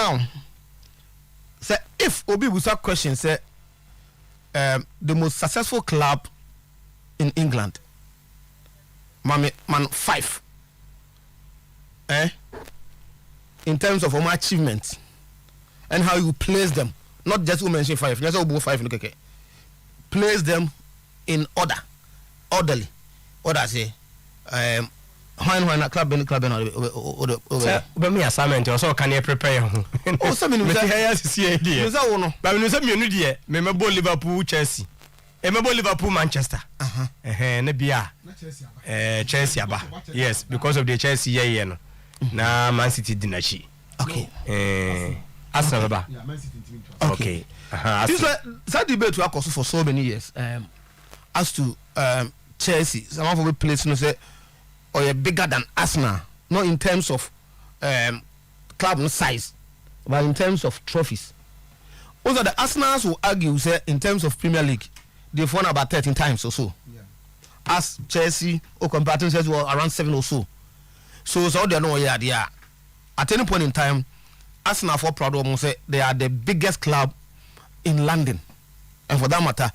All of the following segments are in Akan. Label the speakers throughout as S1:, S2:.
S1: now say if obi busa question say the most successful club in England man 5 in terms of achievements and how you place them, not just who mention 5, just about 5 okay. Place them in orderly. What I say when a club or
S2: but me assignment also can you prepare
S1: oh some me
S2: see idea but me say me no dey me mebo Liverpool Chelsea mebo Liverpool Manchester na bia Chelsea aba yes because of the Chelsea here no na Man City dinachi
S1: okay
S2: Arsenal aba
S1: yeah Man City okay this that debate we have for so many years as to Chelsea some of the players no say or you're bigger than Arsenal, not in terms of club size, but in terms of trophies. Also, the Arsenals will argue say in terms of Premier League, they've won about 13 times or so. Yeah. As Chelsea or comparison says were around 7 or so. So they know where they are. At any point in time, Arsenal for proud of say they are the biggest club in London, and for that matter,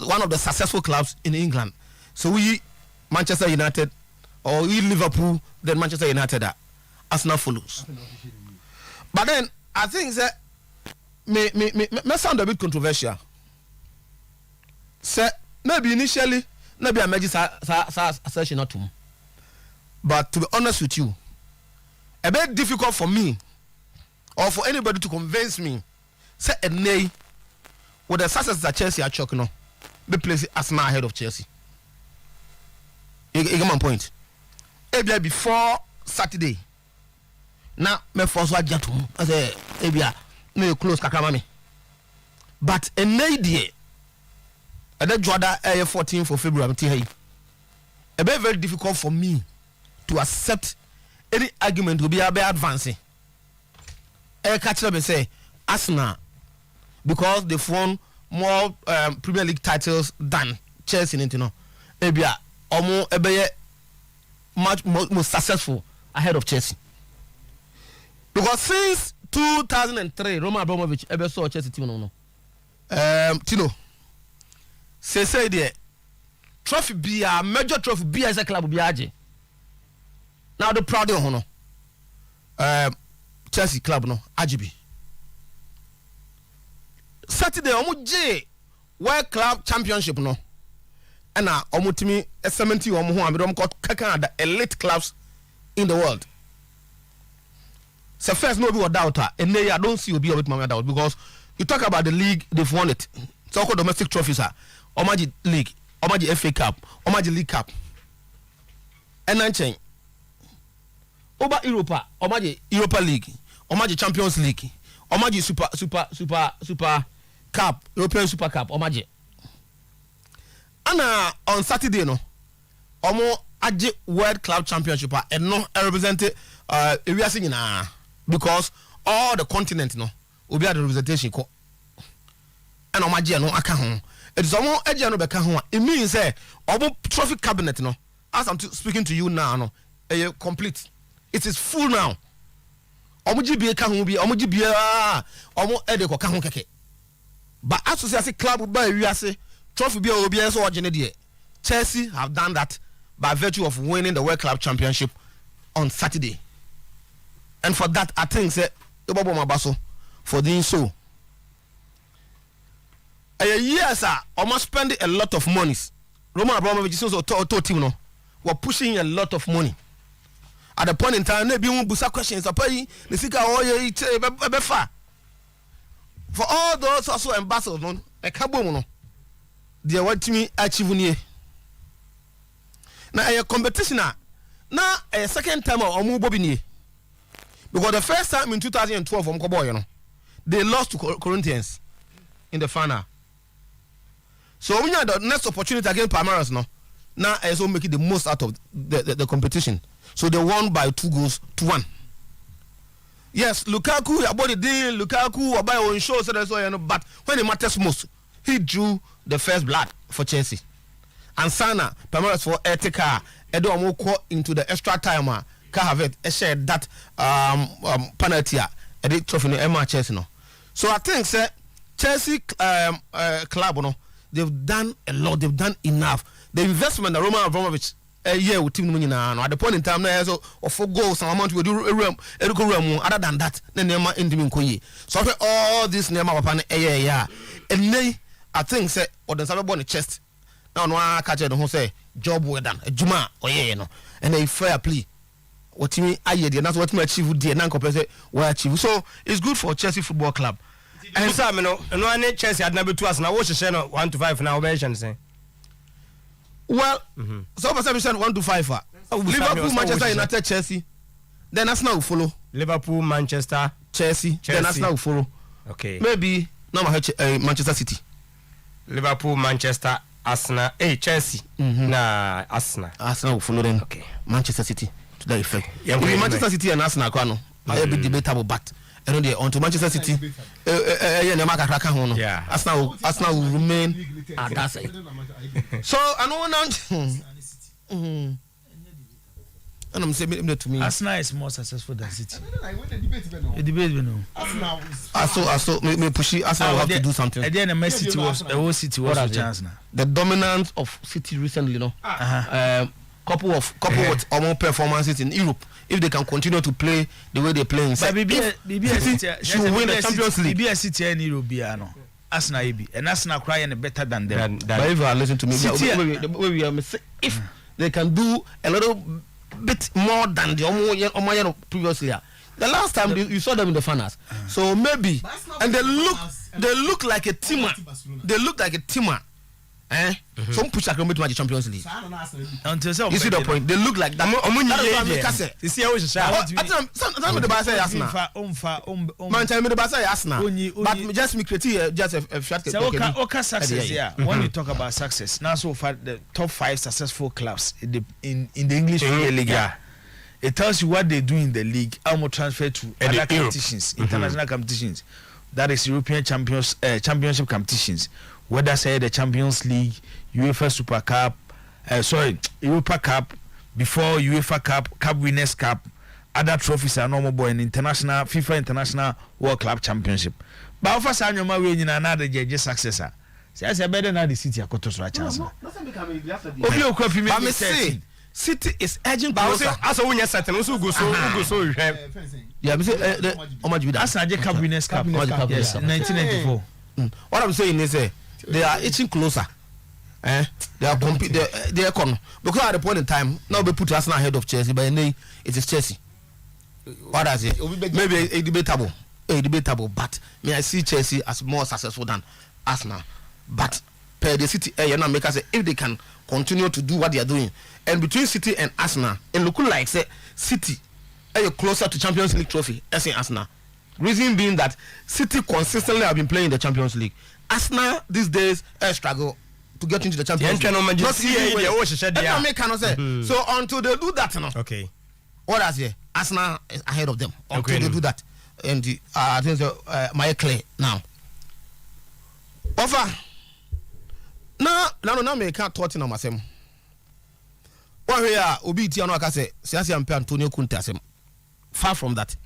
S1: one of the successful clubs in England. So we Manchester United or Liverpool, then Manchester United Arsenal follows. But then I think that may sound a bit controversial. Say maybe initially maybe I made this assertion not to. But to be honest with you, a bit difficult for me or for anybody to convince me say a nay with the success that Chelsea are choking on, be place Arsenal ahead of Chelsea. You get my point. Ebia before Saturday. Now me force wa jatu. I say ebia me close kakama me. But a idea. Ada Jordan 14th of February mti a very difficult for me to accept any argument will be advancing. Catch up and say Arsenal because they've won more Premier League titles than Chelsea you know. Ebia Omo ebeye much more successful ahead of Chelsea. Because since 2003, Roman Abramovich ever saw Chelsea team no. Tino. Say there. Trophy be a major trophy be as a club be aje. Now the proud of no. Chelsea club no AGB. Saturday omo J World Club Championship no. And now, omutimi 70 omo ho amedom ko kaka the elite clubs in the world. So first no be doubt and I don't see obi obit mama doubt because you talk about the league they've won it. So called domestic trophies are Omaji League, Omaji FA Cup, Omaji League Cup. And then change. Over Europa, Omaji Europa League, Omaji Champions League, Omaji Super Cup, European Super Cup, Omaji. And on Saturday no omo aje World Club Championship and no represented we are singing because all the continent no will be at the representation ko and omaje no aka ho it is omo aje no beka ho it means say omo trophy cabinet no as I'm speaking to you now no complete it is full now omo GBA ka ho bi omo GBA omo ede ko ka ho keke but association club ba we are say trophy be OBS or Genedier. Chelsea have done that by virtue of winning the World Club Championship on Saturday. And for that, I think say Obobo Mabaso for doing so. A year, sir, almost spending a lot of money. Roman Abramovich is also told team no were pushing a lot of money. At the point in time, maybe we busa questions. The figure for all those also ambassadors, no, a cabo no. They want me achieve near. Now a competition now a second time or move bobby because the first time in 2012 from Kobo, you know, they lost to Corinthians in the final. So we had the next opportunity against Palmeiras now I so make it the most out of the competition. So they won by 2-1. Yes, Lukaku about the deal, Lukaku about on show so that's why you know, but when it matters most, he drew the first blood for Chelsea. And Sana, Palmeiras for Etika, Edo Amoko into the extra time. Havertz share that penalty the trophy no Emma Chelsea no. So I think say Chelsea club no, they've done a lot, they've done enough. The investment that Roman Abramovich year with team no at the point in time now so of 4 goals some amount we do other than that then Nema Indimin Koye. So after all this Nema Papa yeah. And then I think say or the Sabe born chest. Now no catch the who say job well done. Juma or yeah no. And then fair play. What me aye there that's what me achieve there now compare say we achieve. So it's good for Chelsea Football Club.
S2: And Sam no one Chelsea had never to us now what she say no 1 to 5 now mention say.
S1: Well, so perception 1 to 5. Liverpool, Manchester United, Chelsea. Then Arsenal will follow.
S2: Liverpool, Manchester,
S1: Chelsea. Then Arsenal will follow.
S2: Okay.
S1: Maybe now Manchester City.
S2: Liverpool, Manchester, Arsenal, Chelsea. Nah, Arsenal.
S1: Arsenal will follow them.
S2: Okay.
S1: Manchester City to that effect.
S2: Yeah,
S1: Manchester City and Arsenal, a bit debatable, but onto Manchester City.
S2: Yeah.
S1: Arsenal will remain at that side. So I know now. And I'm saying to me,
S3: Arsenal is more successful than City. The debate, no.
S1: I saw me push it. Arsenal will have to do something.
S3: And then the City was a chance now.
S1: The dominance of City recently, couple with more performances in Europe. If they can continue to play the way they play inside,
S3: City
S1: should win the Champions League.
S3: BBS City and Europe, Arsenal and Arsenal crying better than them.
S1: But if you are listening to me, if they can do a little bit more than the Omoyano previously, the last time you saw them in the finals, so maybe, and they look like a team. They look like a team. Some push a to the Champions League. You see the point? They look like that. You see how it's some of the Barca Arsenal. But just me critique just a short.
S3: Okay, success. Yeah. When you talk about success, now so far the top 5 successful clubs in the English Premier League. Yeah. It tells you what they do in the league, how much transfer to other competitions, international competitions. That is European championship competitions. Whether say the Champions League, UEFA Super Cup, Europa Cup, before UEFA Cup, Cup Winners' Cup, other trophies are normal boy in international FIFA International World Club Championship. But for some you we in another just successor. Say I better than the City a quarter chance.
S1: But me say City is edging closer.
S2: As a winner certain also go so
S1: yeah, me say
S3: Arsenal Cup Winners' Cup. Yes, 1994.
S1: What I'm saying is they are itching closer. They are they are because at the point in time now we put Arsenal ahead of Chelsea, but it is Chelsea. What does it? Maybe a debatable, but may I see Chelsea as more successful than Arsenal. But per the City, make us say if they can continue to do what they are doing, and between City and Arsenal, it look like say City are closer to Champions League trophy as in Arsenal. Reason being that City consistently have been playing the Champions League. Arsenal these days struggle to get into the Champions League. So until they do that,
S2: okay.
S1: What I say, Arsenal is ahead of them until they do that. And I think my clear now. Offer. Now me can't Tottenham asem. What we are obi ti anu aka say Siasi ampe Antonio Conte asem. Far from that.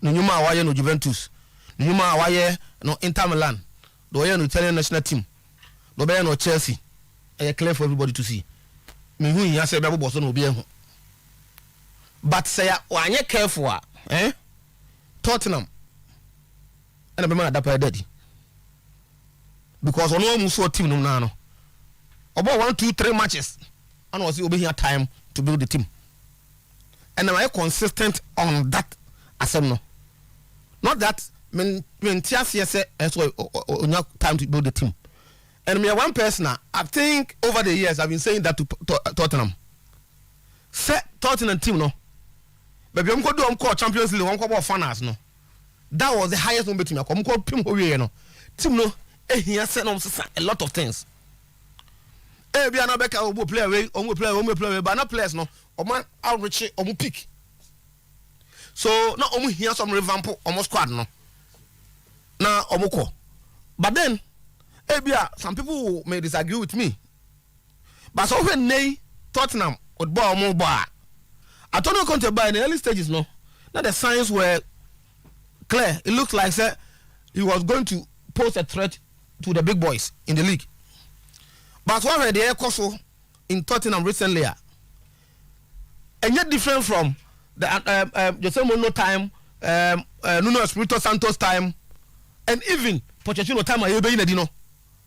S1: No nyuma awaye no Juventus. No nyuma awaye no Inter Milan. Do awaye no Italian national team. Do awaye no Chelsea. E clear for everybody to see. Me hu yin say be bobo so no obi ehu. But say wanye careful Tottenham. And be man adapt daddy. Because ono mu so team no na no. About 1, 2, 3 matches. And was obi here time to build the team. And am I consistent on that assembly? Not that when TSC say time to build the team. And me one person, I think over the years I've been saying that to Tottenham. Say Tottenham team no. But we go do Champions League, we go finals no. That was the highest number team. Come call Pim Howe no. Team no. He has said a lot of things. Be an Abeka omo player, but not players no. Oman outreach omo pick. So now omo here some revamp omo squad no. Now omo ko. But then some people may disagree with me. But so when they Tottenham with ball more bar. Antonio Conte by in the early stages, no. Now the signs were clear. It looked like he was going to pose a threat to the big boys in the league. But what were the air course in Tottenham recently? And yet different from the Jose Mourinho time, Nuno Espirito Santos time, and even Pochettino time. I be in the dino.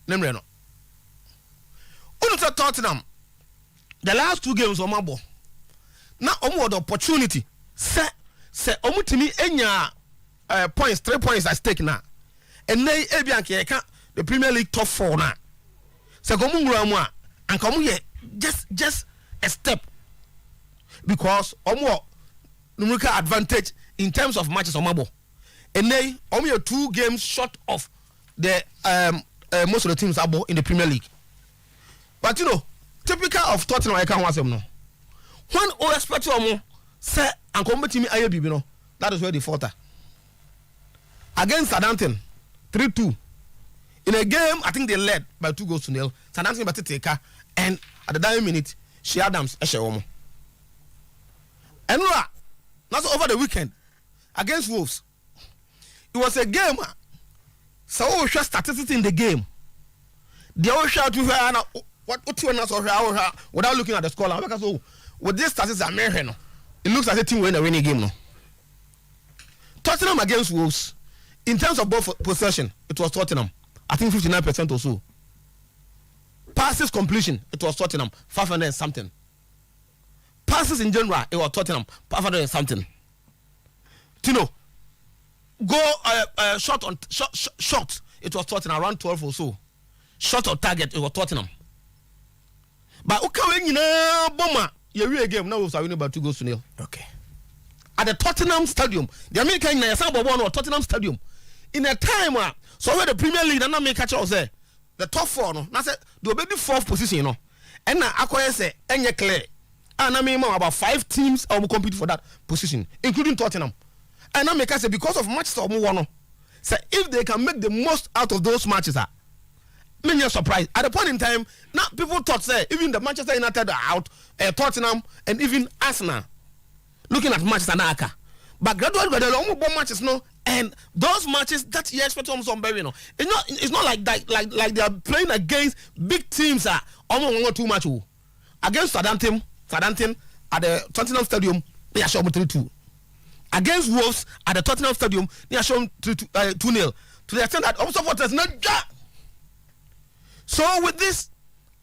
S1: Nemre no. Unuta Tottenham. The last 2 games on my ball. Now the opportunity. Say omutimi enya points, 3 points at stake now. And they ebianke the Premier League top 4 now. So komungura and come here just a step. Because numerical advantage in terms of matches on Mabo. And they only 2 games short of the most of the teams abo in the Premier League. But you know, typical of Tottenham, I can't watch them no. When all expect you say and come to me IAB, you know, that is where they falter. Against Southampton, 3-2. In a game, I think they led by 2-0. Southampton but take and at the 9th minute, Shea Adams Eshewomo. And that's over the weekend against Wolves. It was a game. So we share statistics in the game. They all shout to her what you know without looking at the scoreline. Because with this statistics, it looks like a team winning a winning game. No. Tottenham against Wolves, in terms of both possession, it was Tottenham. I think 59% or so. Passes completion, it was Tottenham, 500 and something. Passes in general, it was Tottenham, 500 and something. Tino, go shot on shot, it was Tottenham around 12 or so. Shot on target, it was Tottenham. But okay, you know, bomber, you real game now was winning by 2-0. Okay. At the Tottenham Stadium, the American one or Tottenham Stadium, in a time so where the Premier League and not make catch us there, the top 4 no. Now say they be the 4th position, you know. And now Akoya say any clear. And I mean about 5 teams will compete for that position, including Tottenham. And I make say because of matches or more, say if they can make the most out of those matches, many are surprised. At the point in time, now people thought say even the Manchester United are out, Tottenham and even Arsenal looking at matches and Aka. But gradually the long matches no, and those matches that you expect from somebody, you know, it's not like that like they are playing against big teams almost too much. Against Southampton at the Tottenham Stadium, they are showing 3-2. Against Wolves at the Tottenham Stadium, they are showing 2-0. To the extent that also supporters not. So with this,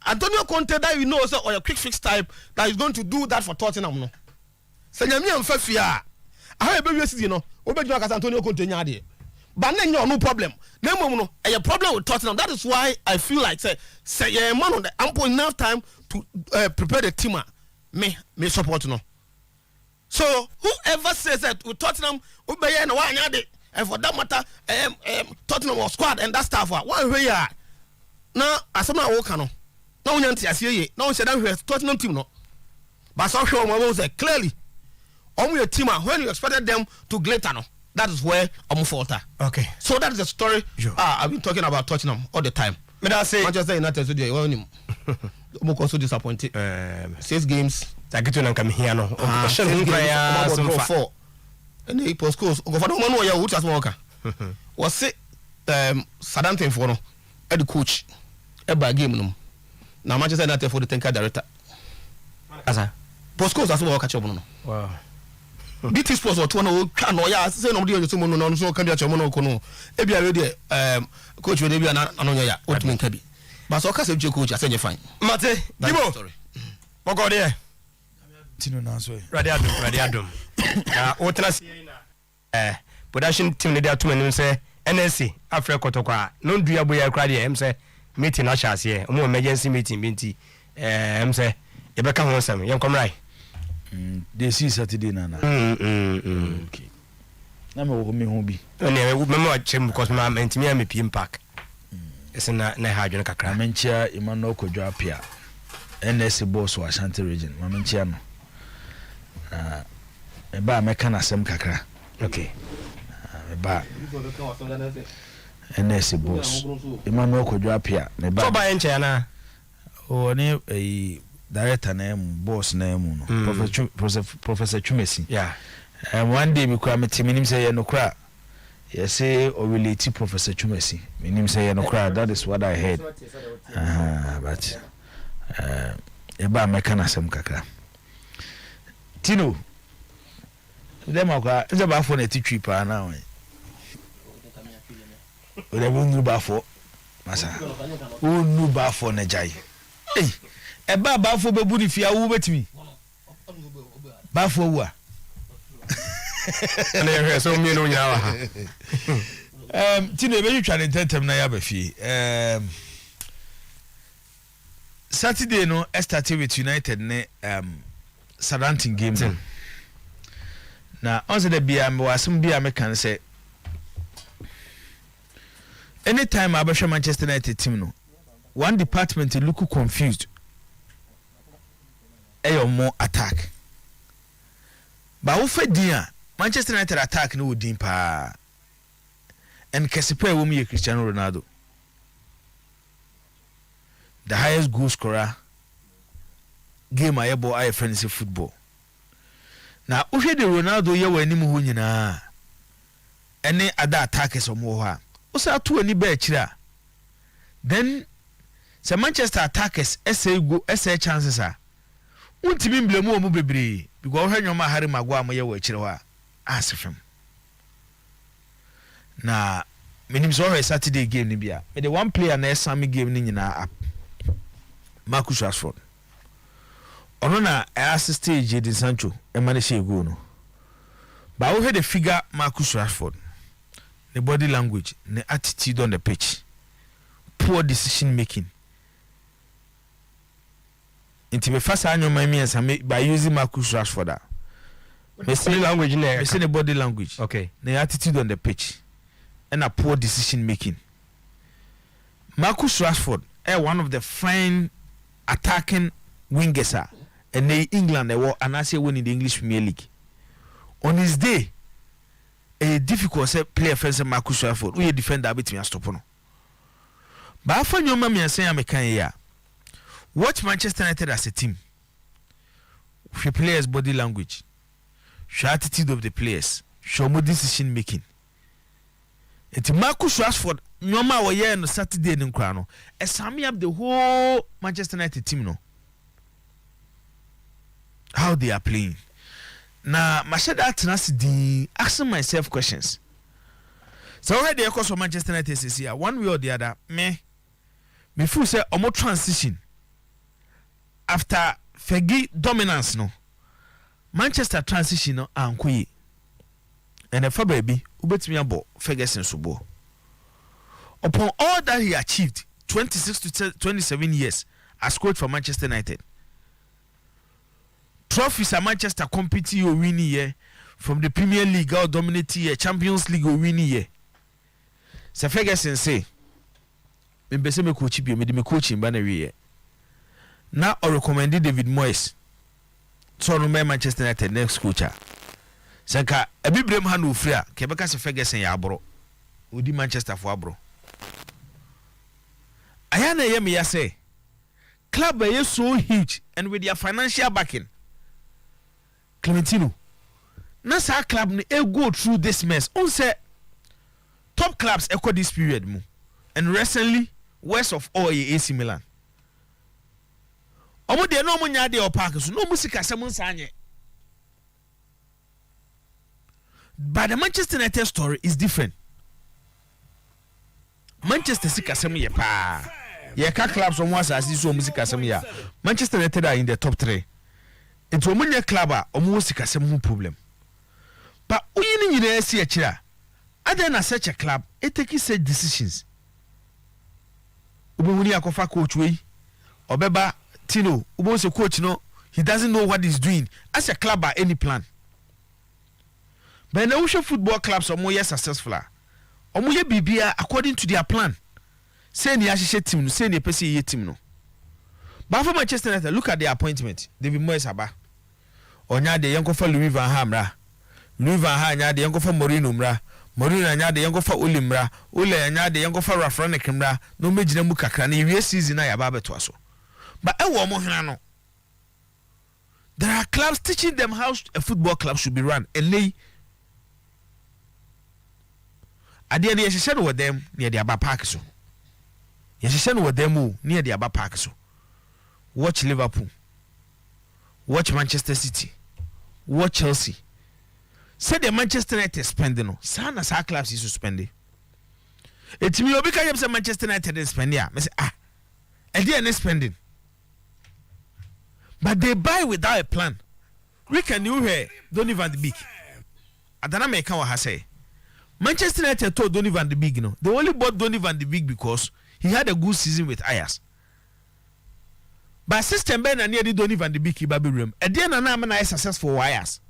S1: Antonio Conte that you know or a quick fix type that is going to do that for Tottenham no. Senyami amfafia. I have a you know, Antonio Conte nyade. But then no problem. No, a problem with Tottenham. That is why I feel like say a man on the ample enough time to prepare the team. Me support no. So whoever says that with Tottenham, and for that matter, Tottenham was squad and that stuff. Why we are now? As I'm not working no. Now we see now said that Tottenham team no. But so sure say clearly. On your team when you expected them to glitter no. That is where I'm falter. Okay. So that is the story. Sure. I've been talking about Tottenham all the time. But I say Manchester United today. I'm also disappointed. 6 games. I get to come here no. 4. And he postcodes. Go for no one who you as worker. Was it Southampton for no? The coach. Every game no. Now Manchester United for the technical director. Asa. Postcodes as well catch up no. Wow. BT Sports or Tono can or ya say no deal to Mono so can be at your mono kono. Ebi already coach will be an anoya what mean kabi. But so case coach I say you fine. Mate, Gibo. Sorry. What there? Tino na so. Radiadum. What na production team dey to me say NSC Africa Kotokwa. No dua boya kra dey say meeting na chance here. Omo emergency meeting binti say e be ka ho sam. Yen come right. They see Saturday nana. Okay. Na me wo me ho bi. Na we me ma chem because me ntimi am PM park. Ese na ha adwene kakra. Menchia Emmanuel Kodwa Apia. NS boss wa Ashanti region. Ma menchia no. E ba me kana sem kakra. Okay. E ba NS boss Emmanuel Kodwa Apia. Ne ba. So ba enche na. O ni
S3: director na boss na mu no professor Chumesi
S2: yeah
S3: one day me kwa metim say ye no kra you say o relate Professor Chumesi menim say ye no kra that is what I heard but e ba me kana sem kakra Tino dem akwa ze ba fo na titwi pa na we o de bu ba fo masa o nu ba fo na jai e ba fo bebu ni fia wo betimi ba fo wo a
S2: and then so me no nya ha
S3: Tino be twa ne tentem na ya ba fie Saturday no started with United ne Southampton game na once the bia me wasem bia me kan say anytime I be Manchester United team no one department look confused more attack but wo fadia Manchester United attack no wodin pa and Kesipe wo me Cristiano Ronaldo the highest goal scorer game ayebo ay fantasy football na uhwe de Ronaldo ye wani mu ho nyina ene ada attackers omo ha o sa to ani ba akira then se Manchester attackers essay chances are untimi mblemu omo bebre because ohwe nyoma Harry Maguire mo ye wa akira ho a asefem na minim so ho Saturday game ni bia me the one player na esame game ni nyina up Marcus Rashford ono na assist Jadon Sancho e manage go no but we had the figure Marcus Rashford the body language the attitude on the pitch poor decision making into me fast anyo my by using Marcus Rashford
S2: body language na
S3: the body language
S2: okay
S3: the attitude on the pitch and a poor decision making Marcus Rashford one of the fine attacking wingers and in England they were and I say win in the English Premier League on his day a difficult player first Marcus Rashford we defender between stop no but after your mama and say I'm a can watch Manchester United as a team with players body language show attitude of the players show more decision making it's Marcus Rashford nyoma wo ye no Saturday ni nkra no e sum up the whole Manchester United team no how they are playing na mashada atnas di asking myself questions so where they cause Manchester United is here one way or the other me feel say omo transition after Fergie dominance no Manchester transition no ankoyi and the fa baby ubetimi abo Ferguson subo upon all that he achieved 26 to 27 years as coach for Manchester United trophies at Manchester competing or winning year from the Premier League or dominating year Champions League or winning year Sir Ferguson say me be say me coach bi me coach in banner year now I recommend David Moyes so no Manchester United next coach Sanka ebibrem ha no free a kebeka Sir Ferguson ya abro odi Manchester for abro ayana yemi ya say club is so huge and with their financial backing Clementino na sa club no go through this mess on say top clubs echo this period mu and recently worst of all AC Milan omo de no mo nya de o park so no musika sem nsanye but the Manchester United story is different Manchester City kasem ye pa ye ka clubs on was as so music kasem ya Manchester United are in the top 3 into omunye club a omo sika kasem hu problem but oyin ni nyina esi akira other na such a club it take such decisions ubewuni akofa coach we obeba Tino ubo se coach no he doesn't know what he's doing as a club by any plan but na wo football clubs omo ye successful omo ye bibia according to their plan say ni ahihye team no say ni pese ye team no but for Manchester United look at the appointment David Moyes aba onya de yankofa Louis van Gaal mra Louis van Gaal nya de yankofa Mourinho mra Mourinho nya de yankofa Ole mra Ole nya de yankofa Ralf mra no megina mu kakra na wie season na ya ba beto aso but e wo mo hena no There are clubs teaching them how a football club should be run. And they, at the end, you should with them near the Abba Park. So, you should with them near the Abba Park. So, watch Liverpool, watch Manchester City, watch Chelsea. Say the Manchester United spending no. Sana sa clubs is spending. It's me obi can say Manchester United is spending. I say and they are spending. But they buy without a plan. We can you hear Donny van de Beek. Adana make what say. Manchester United told Donny van de Beek, they only bought Donny van de Beek because he had a good season with Ajax. But system Ben and near the Donny van de Beek Baby room. And then I'm a successful Ajax.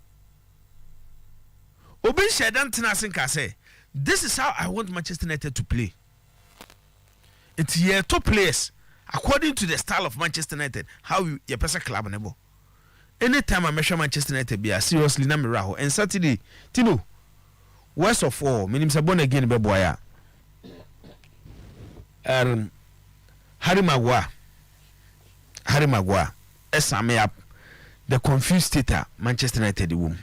S3: Obin Shedan Tinasinka say, this is how I want Manchester United to play. It's here top players. According to the style of Manchester United, how you person club nebo. Anytime I measure Manchester United, be seriously na miraho. And Saturday, Tino, worst of all, minim sabon again be boya. Harry Maguire, esame up the confused state Manchester United womb.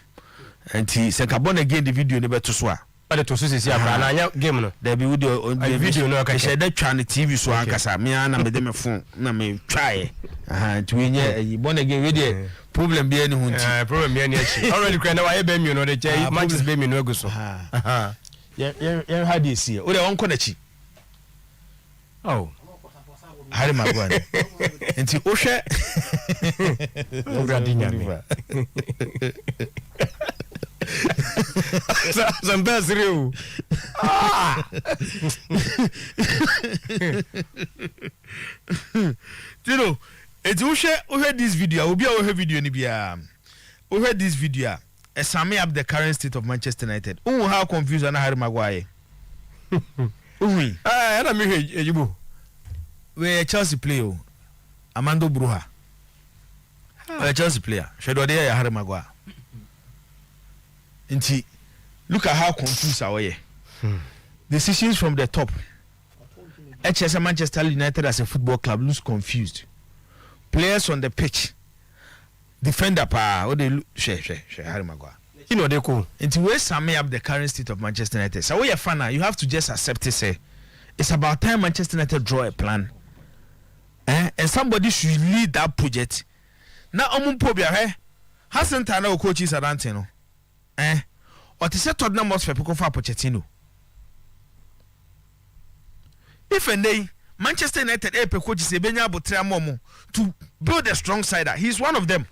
S3: And he said, "Kabon again the video never to swear."
S2: But to see a game no.
S3: There be video
S2: no
S3: I said that trying the TV so ankasa me na me dem phone na me try to we born again we problem be any hunti
S2: problem be any achi already cry na why be me no dey matches be me no go so
S3: yeah how dey see o dey won konachi
S2: oh
S3: Harry Maguire enti o hwe
S2: o gradinya me some best real
S3: you know it's who share this video will be our video ni bia who heard this video sum up the current state of Manchester United how confused na Harry Maguire
S2: na me ejibo
S3: we Chelsea player Amando Bruja Chelsea player shedo dey Harry Maguire. Inti, look at how confused our way. Decisions from the top. HS Manchester United as a football club looks confused. Players on the pitch, defender pa, or they look Harry Maguire.
S2: You know they cool.
S3: Inti we sum up the current state of Manchester United. So we are fan, you have to just accept it. Say it's about time Manchester United draw a plan, and somebody should lead that project. Now, Omumpobia, hasn't I coaches Arantino? Or to say Tottenham must for Pochettino. If a day Manchester United coaches Ebenya Botrea Momo to build a strong side, he's one of them.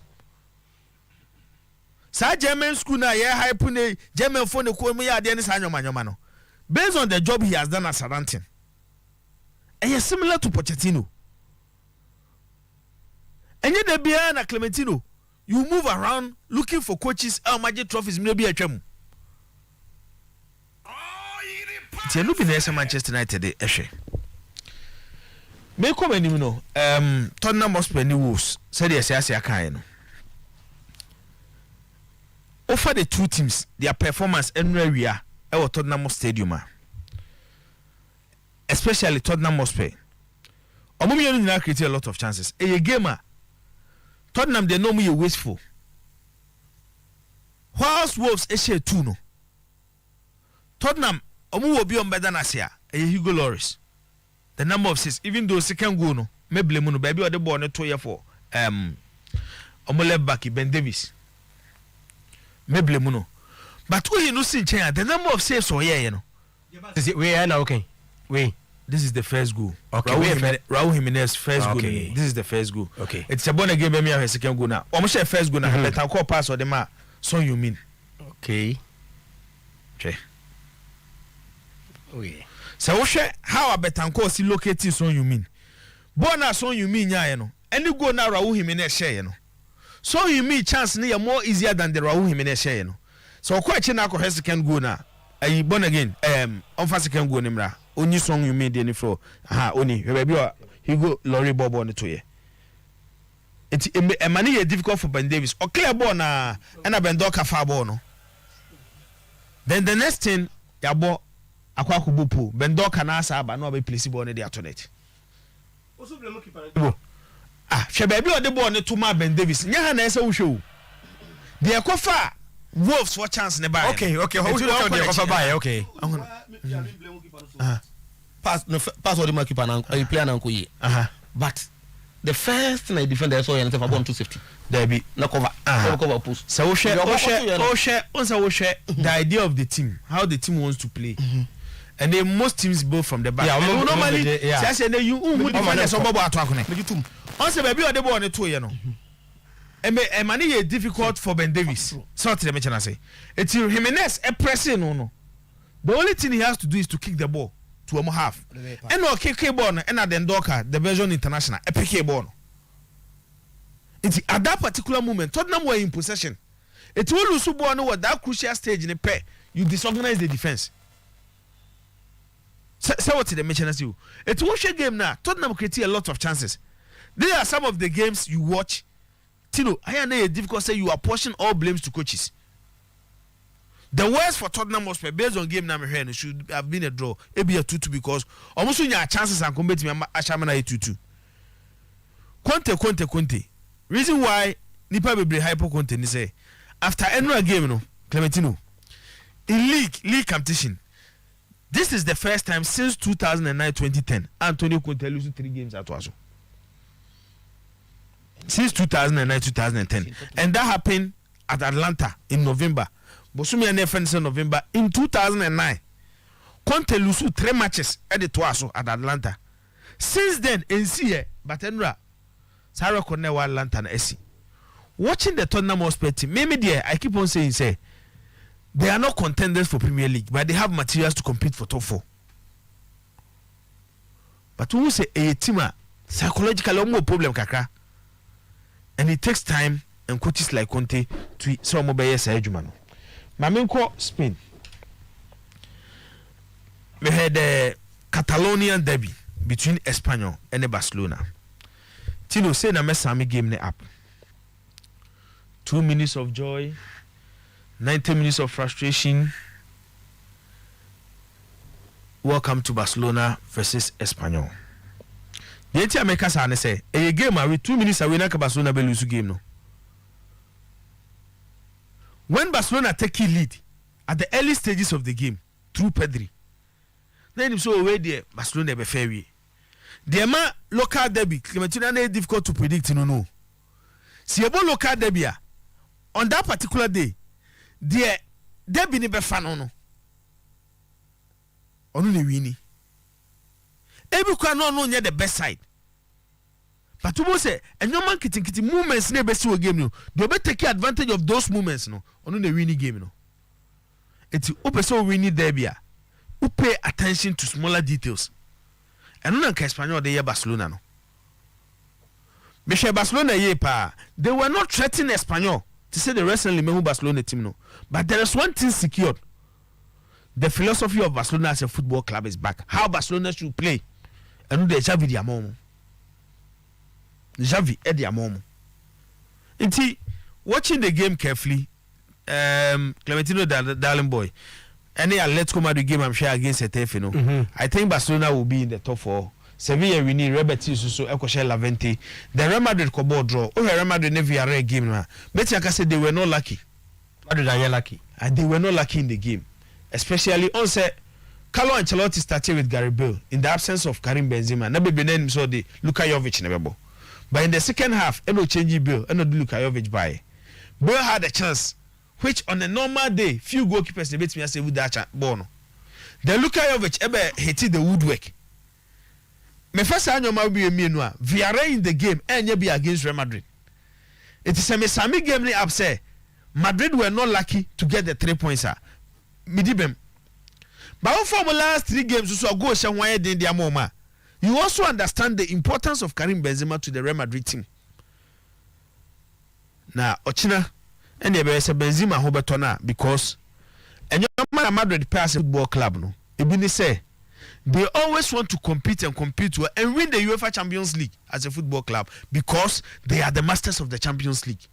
S3: Sa German school na ye high pune German phone ko me ya de ni sanyo manyoma. Based on the job he has done at Southampton. And he's similar to Pochettino. And yet the behind Clementino. You move around looking for coaches, magic trophies, maybe a chum. It's looking at Manchester United, Eshe. May come and Tottenham must be woes, said yes, I can. Offer the two teams their performance anywhere our Tottenham Stadium, especially Tottenham Hotspur. Omumi now create a lot of chances. A gamer. Tottenham they know me wasteful. Whilst Wolves share two no. Tottenham omu will be on better than Asia. Hugo Lloris. The number of assists, even though second goal no, me blame no baby or the ball no 2 year for omu left back Ben Davis. Me blame no. But we no see change the number of saves or you know.
S2: We are now okay. We
S3: this is the first goal.
S2: Okay.
S3: Raul Jimenez first goal. This is the first goal.
S2: Okay.
S3: It's a born again me second goal now. Almost a first goal now. Better call pass or the ma. So you mean?
S2: Okay.
S3: Okay.
S2: Okay.
S3: So how a better call see locating so you mean? Bona so you mean ya no. Any goal now Raul Jimenez share no. So you mean chance near more easier than the Raul Jimenez share no. So question now ko second goal now. I born again on first second goal nimra. Only song you made any floor. Only baby Hugo Laurie Bob on the 2 year. It's a money difficult for Ben Davis. Or clear ball na and a Bendoka far ball no. Then the next thing ya bought Akwaku Bupu. Bendoka na asa but no be placebo on the alternate. hwɛ baabi ɔde bɔɔl ne to ma Ben Davis nya ha na ɛsɛ wo hwɛ o de ɛkɔfa Wolves for chance ne ba
S2: okay how do you de ɛkɔfa ba okay
S1: pass or the keeper and player and koye. But the first thing I defend I saw you and say for 250. There be no cover. Cover post.
S3: So share the idea of the team, how the team wants to play. And then most teams go from the back.
S2: Yeah,
S3: normally say say you defend so bobo ato akone. On say baby o de ball ne to ye no. E mani ye difficult for Ben Davis. So to the mention say. It's Jimenez pressing no. The only thing he has to do is to kick the ball to a half. And no kick ball and at the Ndoka, the Belgian international, a pick ball. It's at that particular moment, Tottenham were in possession. It will lose ball no that crucial stage in the pair. You disorganize the defense. So what did the mention as you? It will share game now. Tottenham create a lot of chances. These are some of the games you watch. Tino, I know it's difficult to say you are pushing all blames to coaches. The worst for Tottenham was based on game number here should have been a draw. It be a 2-2 because almost when your chances and combat me Ashamana 2-2. Conte. Reason why Nipa be hyper Conte ni say after another game no Clementino in league competition. This is the first time since 2009-2010 Antonio Conte loses 3 games at Waso. Since 2009-2010 and that happened at Atlanta in November. Bosumi and FNC November in 2009. Conte lose 3 matches at the Twaso at Atlanta. Since then, NCA, but Enra, Sarah Cornell Atlanta and SC. Watching the Tottenham Hotspur team, maybe there, I keep on saying, say, they are not contenders for Premier League, but they have materials to compete for top 4. But who say a team psychologically more problem kakra, and it takes time and coaches like Conte to some mobile Jumano. Maminko Spain. We had the Catalonian derby between Espanyol and Barcelona. Tino say na mesami game ne up. 2 minutes of joy, 90 minutes of frustration. Welcome to Barcelona versus Espanyol. The entire makers are say a game with 2 minutes away na Barcelona be lose game no. When Barcelona take a lead at the early stages of the game through Pedri, then so away there Barcelona be fair way. The local derby, Clementino is difficult to predict. No. See about local derby on that particular day, the derby ne be fan no. Onu ne wini. Every kwa no near the best side. But you say, and no man kitty movements never see a game. No, they better take advantage of those movements. No, on the winning game. No, it's open so winning derby. Who pay attention to smaller details. And no Espanyol they Barcelona. No, Michel Barcelona ye pa. They were not threatening Espanyol to say the recently who Barcelona team. No, but there is one thing secured. The philosophy of Barcelona as a football club is back. How Barcelona should play, and they shall be their mom. Javi Eddie Amomo. Inti watching the game carefully, Clementino darling boy, any Atletico Madrid game I'm sure against Getafe, you know. I think Barcelona will be in the top 4. Sevilla we need Rebeti so Ekoshe Lavente. The Real Madrid could draw. Oh, Real Madrid never a game now. But like I said, they were not lucky.
S2: Madrid are lucky,
S3: and they were not lucky in the game, especially on set. Carlo Ancelotti started with Gary Bale in the absence of Karim Benzema. Never been named so the Luka Jovic never. But in the second half, no change Bill, no Luka Jovic by. Bill had a chance, which on a normal day, few goalkeepers debate me and say with that ball. The Luka Jovic ever hated the woodwork. My first annual might be a meanwhile. Villarreal in the game and you be against Real Madrid. It is a Sami game they upset. Madrid were not lucky to get the 3 points. Midibem. But for the last 3 games, so go somewhere in their moment. You also understand the importance of Karim Benzema to the Real Madrid team. Now, Ochina and the Benzema Hobetona because and your Madrid pass football club no. Ibini say they always want to compete and well and win the UEFA Champions League as a football club because they are the masters of the Champions League.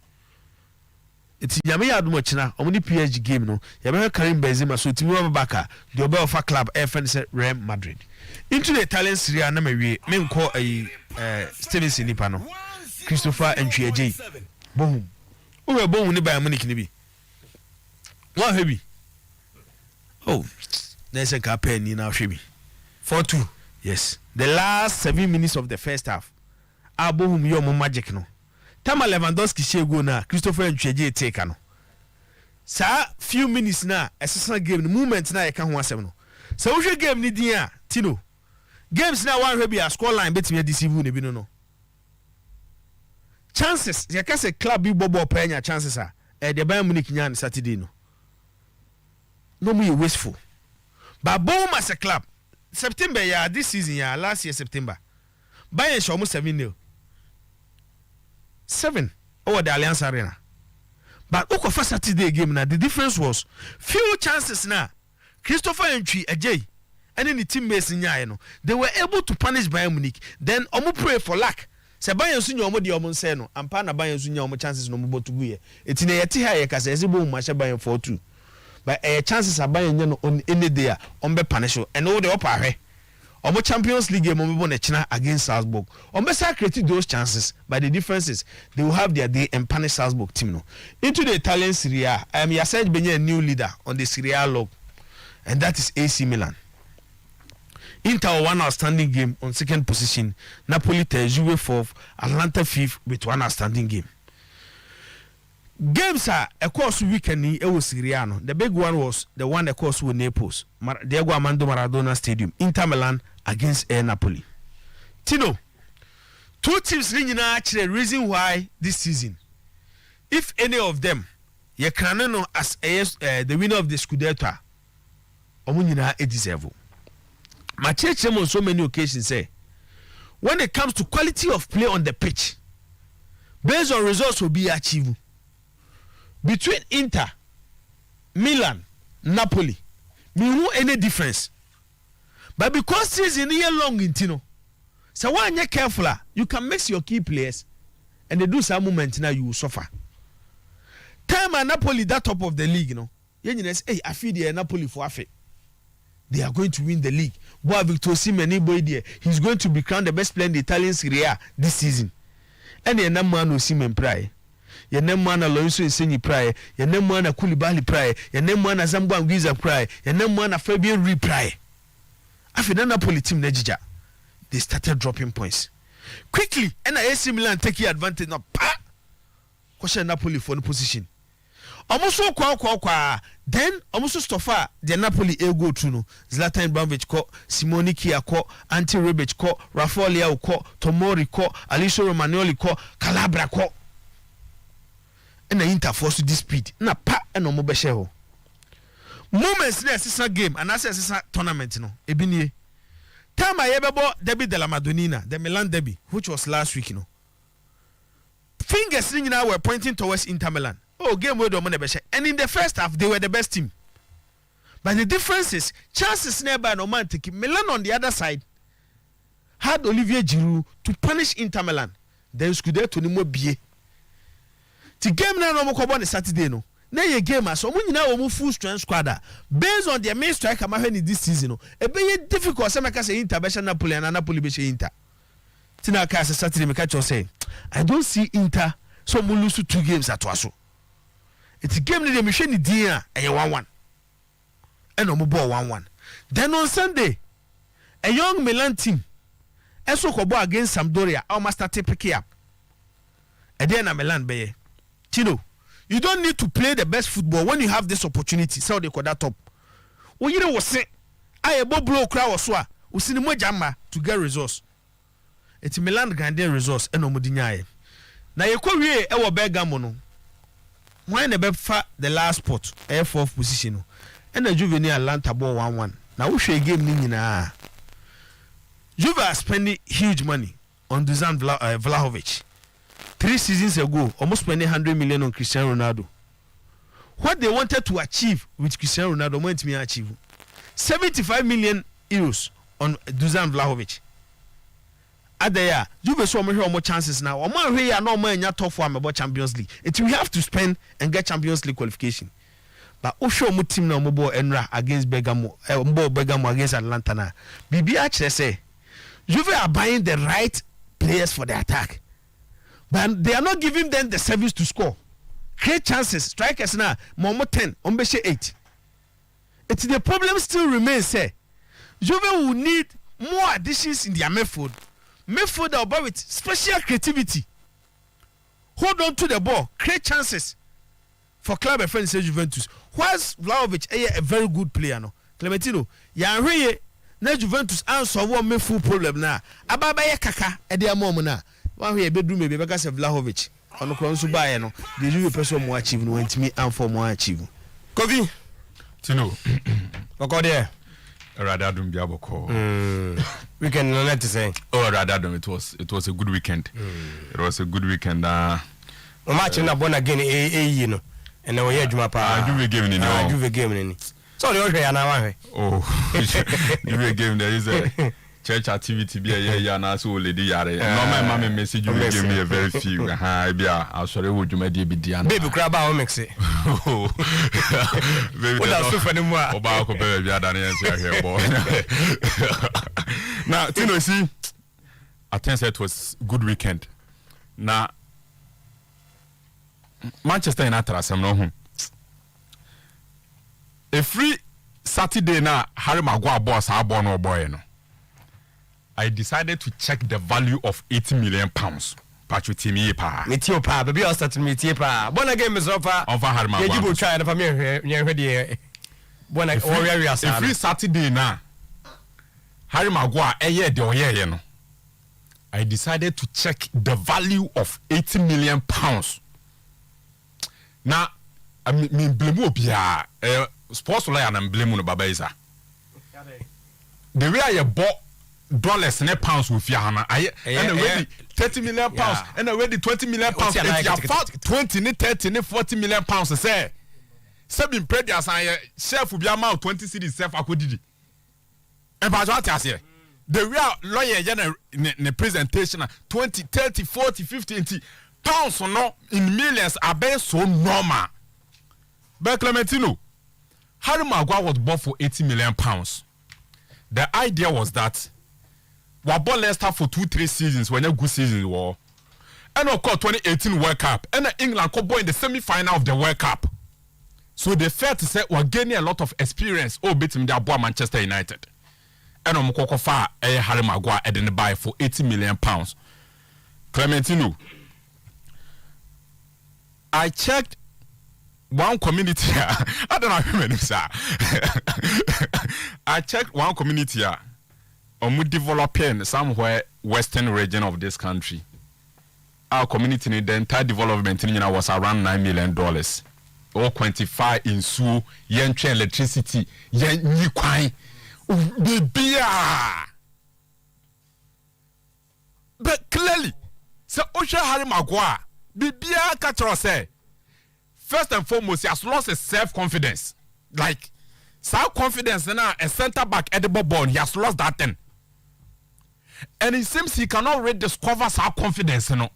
S3: It's Yami Admochina, only PSG game no. Yami Karim Benzema so Timo Baka, the Obeofa club FN Real Madrid. Into the Italian Serie A na me call a Stevenson Nipano. Christopher Ntweje boom we boom ni Bayern Munich ni bi one heavy oh there's a campaign ni na hwe bi
S2: 4-2
S3: yes the last 7 minutes of the first half boom yo mo magic no Tama Lewandowski share go na Christopher Ntweje take no sa few minutes na esesa game the moment na ye ka ho asem no so wo hwe game ni din a Tino games na one hwe bi a score line betimi deceive ne bi no chances you can say club bi bobo panya chances are the Bayern Munich nya Saturday no more wasteful but boom as a club September this season last year September Bayern show almost 7-0 over the Allianz Arena but for Saturday game now the difference was few chances now Christopher Ntweje and the teammates in they were able to punish Bayern Munich then omo pray for luck se Bayern su nya omo de omo nse no ampa na Bayern su nya omo chances no mo botu guye etine yeti ha ye ka se ezebo mo ma Bayern 4-2 but chances are Bayern nya no on any day on be punish and all the up ahwe omo Champions League game omo na china against Salzburg omo sa create those chances but the difference is they will have their day and punish Salzburg team no into the Italian Serie A Yasej Benye a new leader on the Serie A log and that is AC Milan. Inter one outstanding game on second position. Napoli Juve 4th, Atlanta 5th with one outstanding game. Games are a course weekend in Siriano. The big one was the one that course with Naples, Diego Armando Maradona Stadium, Inter Milan against Napoli. Tino, two teams are actually the reason why this season, if any of them, you can know as the winner of the Scudetto, Omunina it deserve. My church on so many occasions say, when it comes to quality of play on the pitch, based on results will be achieved between Inter, Milan, Napoli. Me who any difference, but because season year long in Tino, so when you're careful, you can mix your key players, and they do some moment now you will suffer. Time and Napoli that top of the league, you know. Hey, I feel the Napoli for a they are going to win the league. Boy, Victor Osimhen, boy, there, he's going to be crowned the best player in the Italian Serie A this season. And your number one Osimhen pray. Your number one Alonso Insigne pray. Your number one Koulibaly pray. Your number one Zambo Anguissa pray. Your number one Fabian Ruiz pray. After the Napoli team, they started dropping points quickly. And AC Milan take advantage now. Question Napoli for the position. Almost kwa then almost stoffa the Napoli go through no Zlatan Ibrahimovic ko Simone Kia ko Ante Rebic ko Rafael Leao ko Tomori ko Alisson Romagnoli ko Calabria ko and Inter force this speed na pa and omo be share ho moments na sisa game and as sisa tournament no ebinie time ayebebo derby de la Madonnina the Milan derby which was last week fingers nyina were pointing towards Inter Milan. Oh, game where the money and in the first half they were the best team. But the difference is chances nearby no man take Milan on the other side had Olivier Giroud to punish Inter Milan. Then Scudetto ni mo bie. The game na no mo ko Saturday no. Na ye game as omo nyina wo full strength squad based on their main striker ma hwe ni this season no. E be difficult say make say Inter be Napoli and Napoli be Inter. Tina ka Saturday me catch you say I don't see Inter so mo lose 2 games at waso. It's a game that machine dia and 1-1. And no ball 1-1. Then on Sunday, a young Milan team also go against Sampdoria almost started picking up. And then a Milan be. Tino, you don't need to play the best football when you have this opportunity. So they call that top. When you know what say, I blow crowd or swa, we see more jammer to get results. It's Milan grande results and no mudinyae. Now you call we our Bergamo no. Why never fat the last spot, air 4th position, and the Juvenile Atlanta ball 1-1. Now we should game Nina. Juve are spending huge money on Dusan Vlahovic. 3 seasons ago, almost spending 100 million on Cristiano Ronaldo. What they wanted to achieve with Cristiano Ronaldo went to achieve 75 million euros on Dusan Vlahovic. Adaya, Juve so more chances now. Oman we are no more in top form about Champions League. We have to spend and get Champions League qualification. But Osho mu team na Mobo Enra against Bergamo, Bergamo against Atlanta na. Bibi actually say Juve are buying the right players for the attack. but they are not giving them the service to score. Create chances. Strikers now, Momo 10, Ombeshe 8. It's the problem still remains, say. Juve will need more additions in their midfield. Midfield about with special creativity. Hold on to the ball, create chances for club and friends Juventus. Whilst Vlahovic a very good player, no. Clementino, ya na Juventus answer one midfield problem na. Ababa ye kaka e dey mom na. One here bedroom maybe because of Vlahovic. Ono kro nso ba ye no. The Juve person mo achieve no wantimi amfo mo achieve.
S2: Kovi
S4: Tino.
S2: Oko there.
S4: Rather than be able
S2: Weekend no let to say.
S4: Oh, rather than it was a good weekend. It was a good weekend.
S2: O match na born again you know. And now we juma pa.
S4: Juve game ni no.
S2: Juve game ni. So the other na wan.
S4: Oh. Juve game there is a church activity be yeah na so lady yare. No my mama message you give me a very few. Bia I sorry wo juma dey be dia na.
S2: Baby crab o mix it.
S4: Baby
S2: that's so funny more.
S4: Oba ko be bia da na here boy. Now, Tino see I think it was good weekend. Now Manchester United asem no ho. A free Saturday na Harry Maguire boss our born boy no. I decided to check the value of 80 million pounds. Patrick Timmy pa.
S2: Metio pa, baby I start to meet pa. Born again me so far.
S4: Over Harry Maguire.
S2: You go try na for me here. Born again warrior
S4: a free Saturday na Harry Maguire de oye no. I decided to check the value of 80 million pounds. Now, I mean, blame obia. Sports lawyer and blame no baba isa. The way I bought dollars and pounds with Yahana, and already 30 million pounds, and already 20 million pounds. If you have 20, 30, 40 million pounds, say, seven previous chef will be amount 20 cities self acquitted. And by what I say, the real lawyer in the presentation 20, 30, 40, 50 pounds or no in millions are based so normal. But Clementino, Harry Maguire was bought for 80 million pounds. The idea was that we bought Leicester for 2-3 seasons when a good season war. And of course 2018 World Cup. And England could in the semi-final of the World Cup. So they felt to say we're gaining a lot of experience. Oh, beating their boy Manchester United. And I'm going to Harry Maguire and then buy for 80 million pounds. Clementino, I checked one community. I don't know how many sir. I checked one community. Developing somewhere western region of this country. Our community, the entire development was around $9 million. Or quantify in su yen electricity yen kwai bibia. But clearly, so Osha Harry Maguire bibia catcher say first and foremost he has lost his self-confidence. Like self-confidence now a center back edible ball, he has lost that thing. And it seems he cannot really discover self-confidence, you know.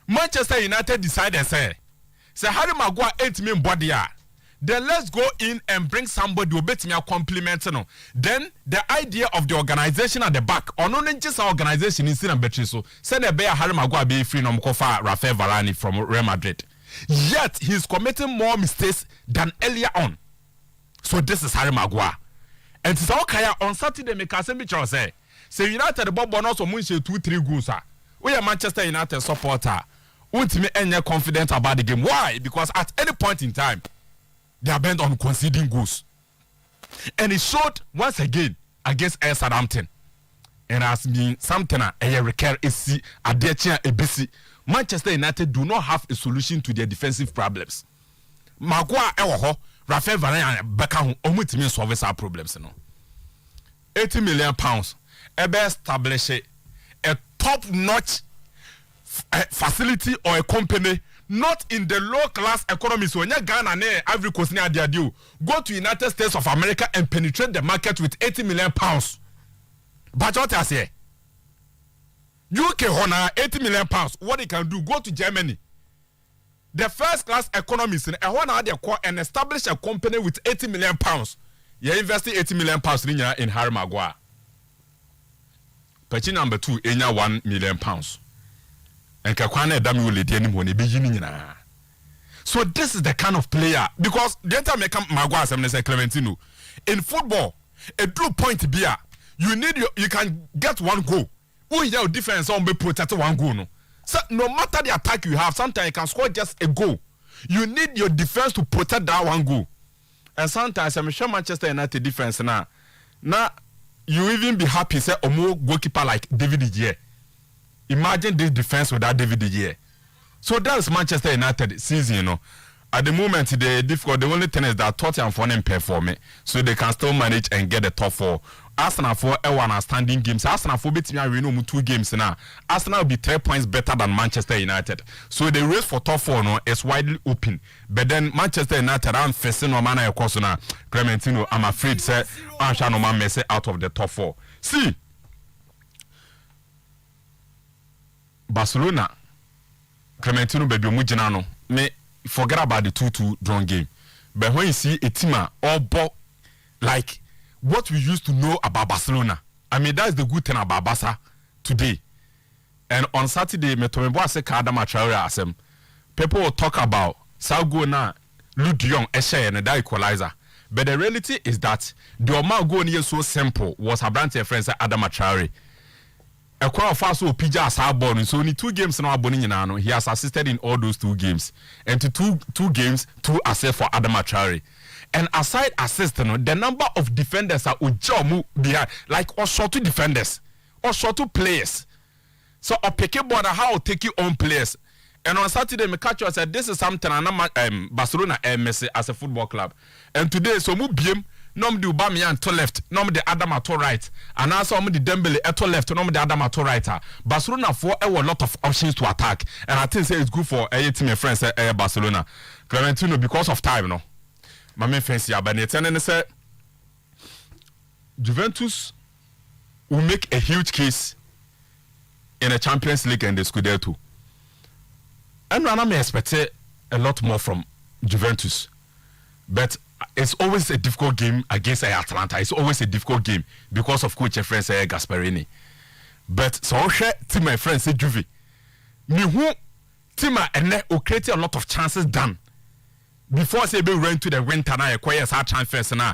S4: Manchester United decided say Harry Maguire 8 million body. Then let's go in and bring somebody who bet me a compliment. You know. Then the idea of the organization at the back, or not just our organization is in better so. Send a bear Harry Maguire be free no Kofa Rafael Varane from Real Madrid. Yet he's committing more mistakes than earlier on. So this is Harry Maguire. And it's okay on Saturday make a say United the Bob bonus or Munche 2-3 goals. We are Manchester United supporter. Ultimately, any confident about the game. Why? Because at any point in time, they are bent on conceding goals. And it showed once again against Southampton. And has been something a recur is a BC. Manchester United do not have a solution to their defensive problems. Maguire Rafael Varane and Beckham omutimi solve our problems. 80 million pounds. Ebe establish a top-notch facility or a company not in the low-class economy. So when you Ghana and Ivory Coast near their deal, go to United States of America and penetrate the market with 80 million pounds. But what I say, UK honor 80 million pounds. What they can do? Go to Germany. The first-class economies in and establish a company with 80 million pounds. You're investing 80 million pounds in Harry Maguire. Purchase number 2, 1 million pounds. Nkakwana Dami will let anyone be union. So this is the kind of player because the time I come Maguire say Clementino in football a true point beer you can get one goal. Who is your defense on be protect one goal no. So no matter the attack you have, sometimes you can score just a goal. You need your defense to protect that one goal. And sometimes I'm sure Manchester United defense now you even be happy say Omo goalkeeper like David De Gea. Imagine this defense without David De Gea. So that's Manchester United season, you know. At the moment, the difficult. The only thing is that Tottenham for them perform, so they can still manage and get the top 4. Arsenal for one standing games. Arsenal for beating we know 2 games now. Arsenal will be 3 points better than Manchester United. So the race for top 4 no is widely open. But then Manchester United are facing no man across now. Clementino, I'm afraid say Ansha no man mess out of the top 4. See, Barcelona. Clementino baby mujinano me forget about the 2-2 drawn game. But when you see a team all like what we used to know about Barcelona, I mean that's the good thing about Barca today. And on Saturday, metomebo ase Adama Traore asem. People will talk about Salgo na Ludion Eshe and the equalizer. But the reality is that the amount going here so simple was a brand friend Adama Traore. A crowd fast will PJ as our born, so only 2 games now Boninano. He has assisted in all those 2 games. And to two games, 2 assists for Adama Traore. And aside assisting, the number of defenders are ujomu behind, like or short to defenders, or short to players. So a picky border how will take you on players. And on Saturday, me catch you said this is something Barcelona Messi as a football club. And today, so mu biem. Nom the Aubameyang to left, nom the Adama to right, and also the Dembele to left, nom the Adama to right. Barcelona for a lot of options to attack, and I think say it's good for a team of friends Barcelona. Clementino because of time, no. My main friends here, but they say Juventus will make a huge case in the Champions League and the Scudetto. And I may expect a lot more from Juventus, but it's always a difficult game against Atalanta. It's always a difficult game because of coach friends Gasperini. But so to my friends say Juve. Me who team and will create a lot of chances done. Before say be run to the winter na acquire sa chance first na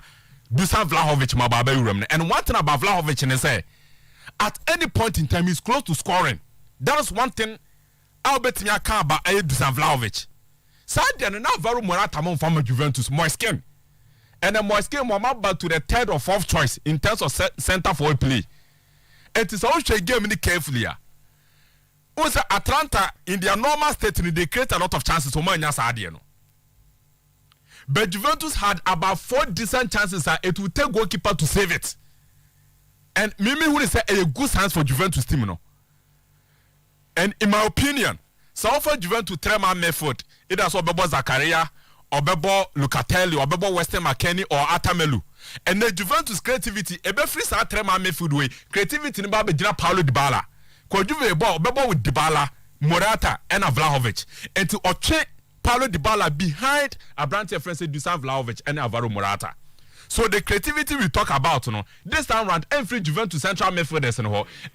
S4: Dusan Vlahovic mababa uram. And one thing about Vlahovic is say at any point in time he's close to scoring. That is one thing I'll bet me I can't about Dusan Vlahovic. Sadia na Varu Morata mon from Juventus more skin. And the Moiskin Momaba to the 3rd or 4th choice in terms of center forward play. It is also a game carefully. Also, Atlanta in their normal state, they create a lot of chances for Manya Sadiano. But Juventus had about 4 decent chances. It would take goalkeeper to save it. And Mimi would say a good chance for Juventus team. No? And in my opinion, so for Juventus Trema method, it has Obebo Zakaria. Obebo Lucatelli, Obebo Western McKennie, or Atamelu. And the Juventus creativity, ebe free sa trema midfield way. Creativity ni ba be jina Paulo Dybala. Ko Juve Obebo with Dybala, Morata, and Vlahovic. And to oche Paulo Dybala behind Abrante friend Dusan Vlahovic and Alvaro Morata. So the creativity we talk about, this time round, every Juventus central midfielders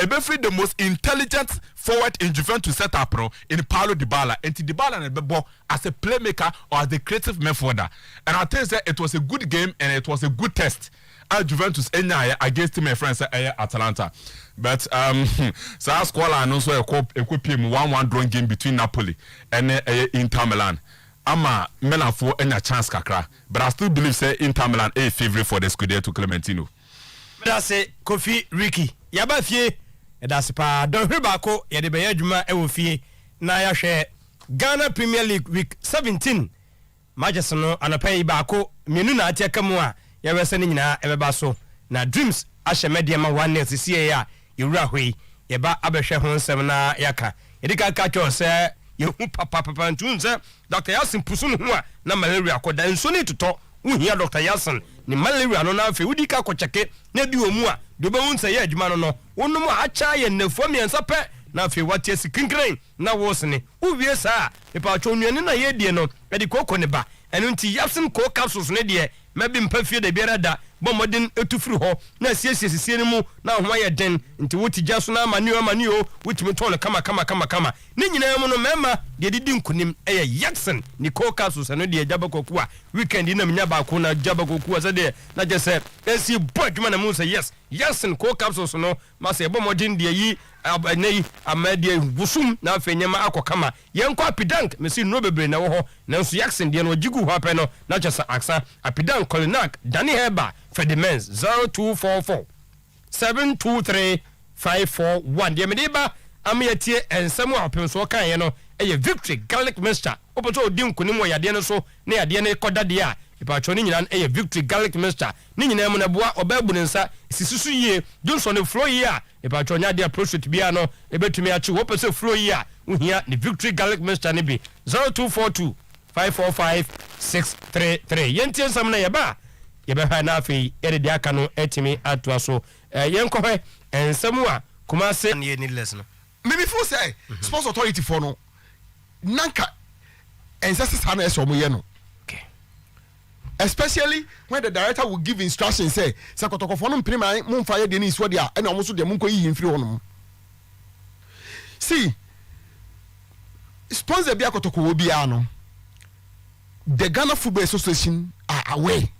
S4: ebe free the most intelligent forward in Juventus setup in Paulo Dybala. And Dybala and Bebo as a playmaker or as the creative midfielder. And I tell you that it was a good game and it was a good test at Juventus against my friends at Atalanta. But so I score and also a 1-1 drawing game between Napoli and Inter Milan. Ama Milan for any chance kakra, but I still believe say Inter Milan a favorite for the Scudetto Clementino.
S2: That's it, Kofi Ricky. Yaba fie, that's pa don hwebako ye de beye djuma e wo fie na ya hwe Ghana Premier League week 17. Manchester no anapai bako menu na atia kamu a ye wese ne nyina e beba so na Dreams ahye media ma 1 sisi ya yewura hwe ye ba abehwe ho nsem na yaka ye dika ka cho se you papa ntunze Dr. Yasin pusu no a na malaria akoda nso ni toto uhia Dr. Yasin ni malaria no na afi udi ka kocheke na di omu a de be hunse ye adwuma no wonum a cha ye nafo miensa pe na afi watie sikinkren na wosene uwie saa pepa chonwani na ye die no e di kokko ne ba eno nti Yasin ko capsules ne de mabi mpa fie de biara da bɔ mmɔden etu firi hɔ na asiesie no mu na ho ayɛ den nti woti gya so na amane o wotumi tɔn no kama ne nyinaa mu no mɛma deɛ didi nkunim ɛyɛ Jackson Nicole Castles no deɛ Jaba Koku a weekend na menya baako na Jaba Koku a sɛ deɛ na gye sɛ ɛsi bɔ adwuma na mu sɛ yes Jackson Nicole Castles no ma sɛ ɛbɔ mmɔden deɛ yi nei amadeɛ wusum na afɛ nyɛma akɔ kama yɛnkɔ apidank mesi no bebre na wɔ hɔ nanso Jackson deɛ no ɔgyigu hɔ apɛ no na kyɛ sɛ aksa apidank Kolinak Danny Heba Fedimens 0244 723 541 deɛ mede ba ameyatie ensɛm a apem so kan yɛ no ɛyɛ victory garlic mixture opoto odi nkonim wɔ yadeɛ no so na yadeɛ no kɔda deɛ a ipatwo ne nyina ɛyɛ victory garlic mixture ne nyina mu na boa ɔbaabu ne nsa sisisu yie Johnson ne flow yie a ipatwo nya deɛ prostate bia no ebetumi achi wo pese flow yie a uhia ne victory garlic mixture ne bi 0242 545 633 yentie nsɛm na yɛba yɛbɛhɛ na afei yɛde de aka no etimi atoa so yɛnkɔhɛ ensɛm a kuma se ne needless no
S1: maybe for say sports authority for no nanka ensese sa na eso mo ye no especially when the director will give instructions say kotokofo no mpene man mo mfa ye de ni so de a na omo so de mo nko yi mfiri hono see sponsor bia kotoko obi a no the Ghana Football Association are away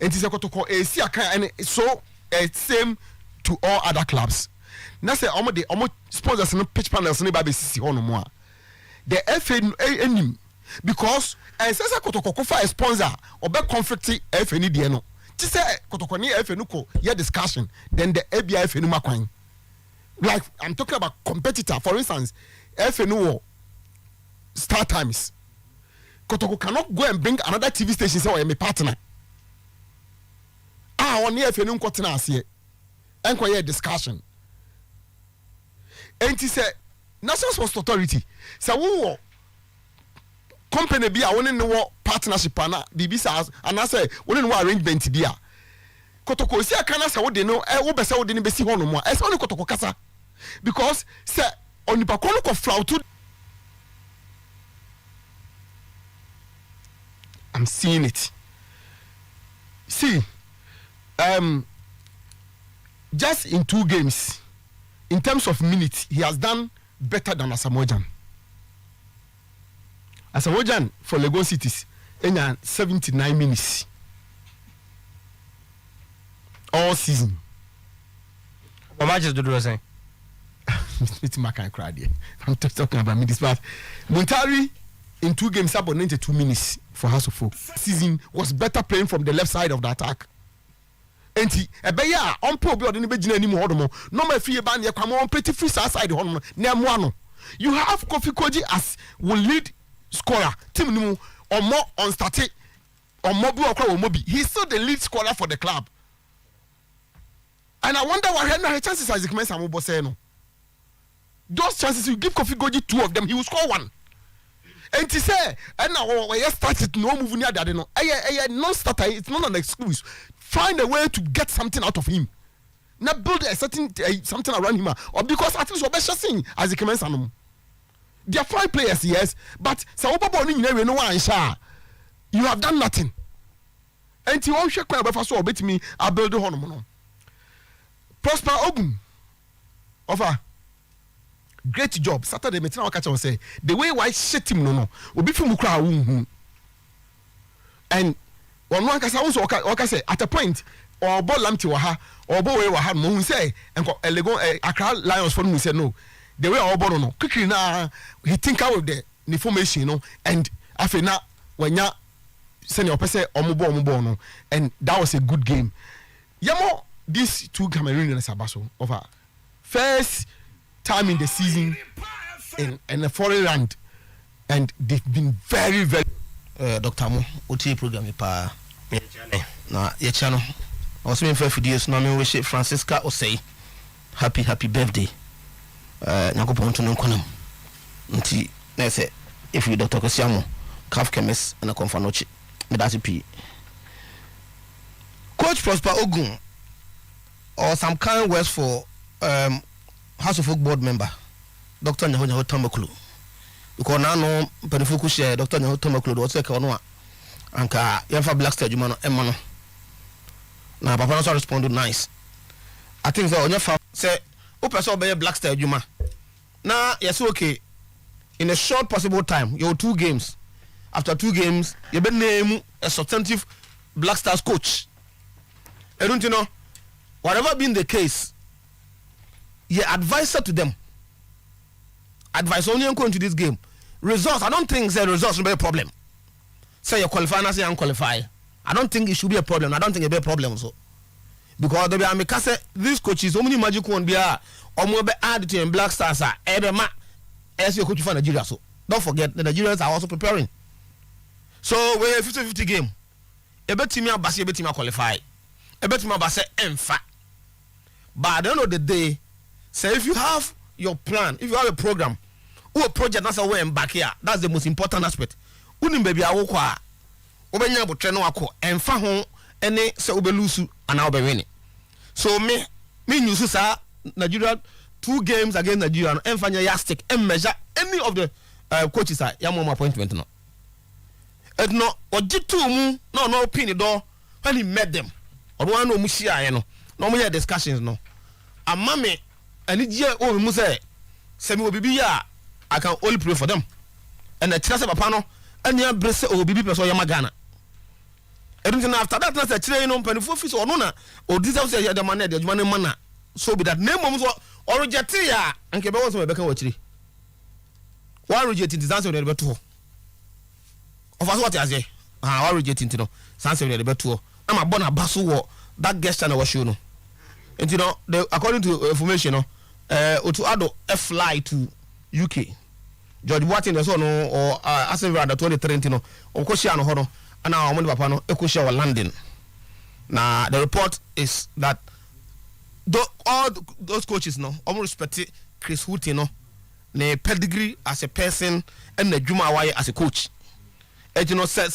S1: and is a kotoko esi aka and so same to all other clubs na say omo sponsors no pitch panels no ba be sisi hono mo a the FA enim because sasa kotoko for a sponsor obe conflict FA ni de no ti say kotoko ni FA no ko ye discussion then the ABI FA no makwan like I'm talking about competitor for instance FA no Star Times kotoko cannot go and bring another TV station say I am a partner on the FA no ko tena ase enko ye discussion enti say National Sports Authority say wo company bi a woni ne wo partnership ana bibi sa ana say woni ne wo arrangement bi a kotoko si aka na say wo de no wo be say wo de ne be si hono mo a say woni kotoko kasa because say onipa ko no ko flout I'm seeing it see just in 2 games in terms of minutes he has done better than Asamoah Gyan for Lagos Cities in 79 minutes all season.
S2: What matches do you say?
S1: It's my kind of crowd here. I'm talking about minutes, but Muntari in 2 games about 92 minutes for House of Folk. Season was better playing from the left side of the attack. Enti ebeya on po obi ode ne begina ani mu hodomo no ma fie ba ne kwama on pretty free side hodomo na mo ano you have Kofi Koji as will lead scorer team ni mu omo on start omo bi okwa omo bi he's still the lead scorer for the club and I wonder what her chances as Clementino am bo say no those chances you give Kofi Koji 2 of them he will score 1 enti say and now we started no move near that no non starter it's not an excuse. Find a way to get something out of him. Not build a certain something around him, or because at least we're sing as he commences on them. There are 5 players, yes, but you have done nothing. And you all shake my so bet me, I build the honor. Prosper Ogun offer great job. Saturday, Metina catch say the way why shit him no will be from Ukra and one kasa won so oka say at a point or ball lamti wa ha or ball we wa ha mo say enko Legon Accra Lions for me say no the way our ball no quickly na he think out of the information no and afi na wanya senior person omo no and that was a good game yamo these 2 Cameroonians abaso over first time in the season in a foreign land and they've been very Dr. Mo oti program pa na ye chano also me for videos na me wish Francisca Osei happy birthday nyakopon to no konam nti na say if you Dr. Kosiamo calf chemist na konfanochi me that p Coach Prosper Ogun or some kind words for House of Folk board member Dr. Nyaho Tomboklu because now no panifuku share Dr. Nyaho Tomboklu do say ka no anka yemfa black star juma no emma no na papa also responded nice. I think so on your say open so be Black Star Juma. Now yes okay. In a short possible time, you 2 games. After 2 games, you be name a substantive Black Stars coach. I don't you know, whatever been the case, you advisor to them. Advise only going to this game. Results, I don't think the results will be a problem. Say you qualify and say you qualify. I don't think it should be a problem. I don't think it will be a problem so. Because there be these coaches, so many magic one be or more be added to in Black Stars are every ma as you coach for Nigeria. So don't forget the Nigerians are also preparing. So we're a 50-50 game. A bet team abasi, a bet team qualify. A bet team abasi enfa. But at the end of the day, say if you have your plan, if you have a program, or a project that's away and back here, that's the most important aspect. Unim baby awokwa. Obenya bo treno akọ enfa ho ene se obelusu ana obewini. So me use sa Nigeria 2 games against Nigeria no enfa nya yastic and measure any of the coaches are yamma appointment no. Et no ojitu mu no pin do when he met them. Odo no mu shia no. No mo discussions no. Amame ani je o mu say me obibi ya I can only pray for them. And the chance papa no anya brese obibi person yama Ghana. Everything after that, that's a train on penny for fish or nona or this house. The man, the man, so be that name or rejectia and Quebec was a becker watchery. Why rejecting the answer of the two? Of us, what I say, I rejecting to know, Sansa of the two. I'm a bona basu that guest channel was shown. And you know, according to information, or to add a fly to UK. George Watson, the son or Aston Villa, 2013, or Koshiano Horo. And now I'm papa no ekusha wa London. Now the report is that all those coaches no almost respect Chris Hughton no ne pedigree as a person and the Juma Awaye as a coach. And you know sir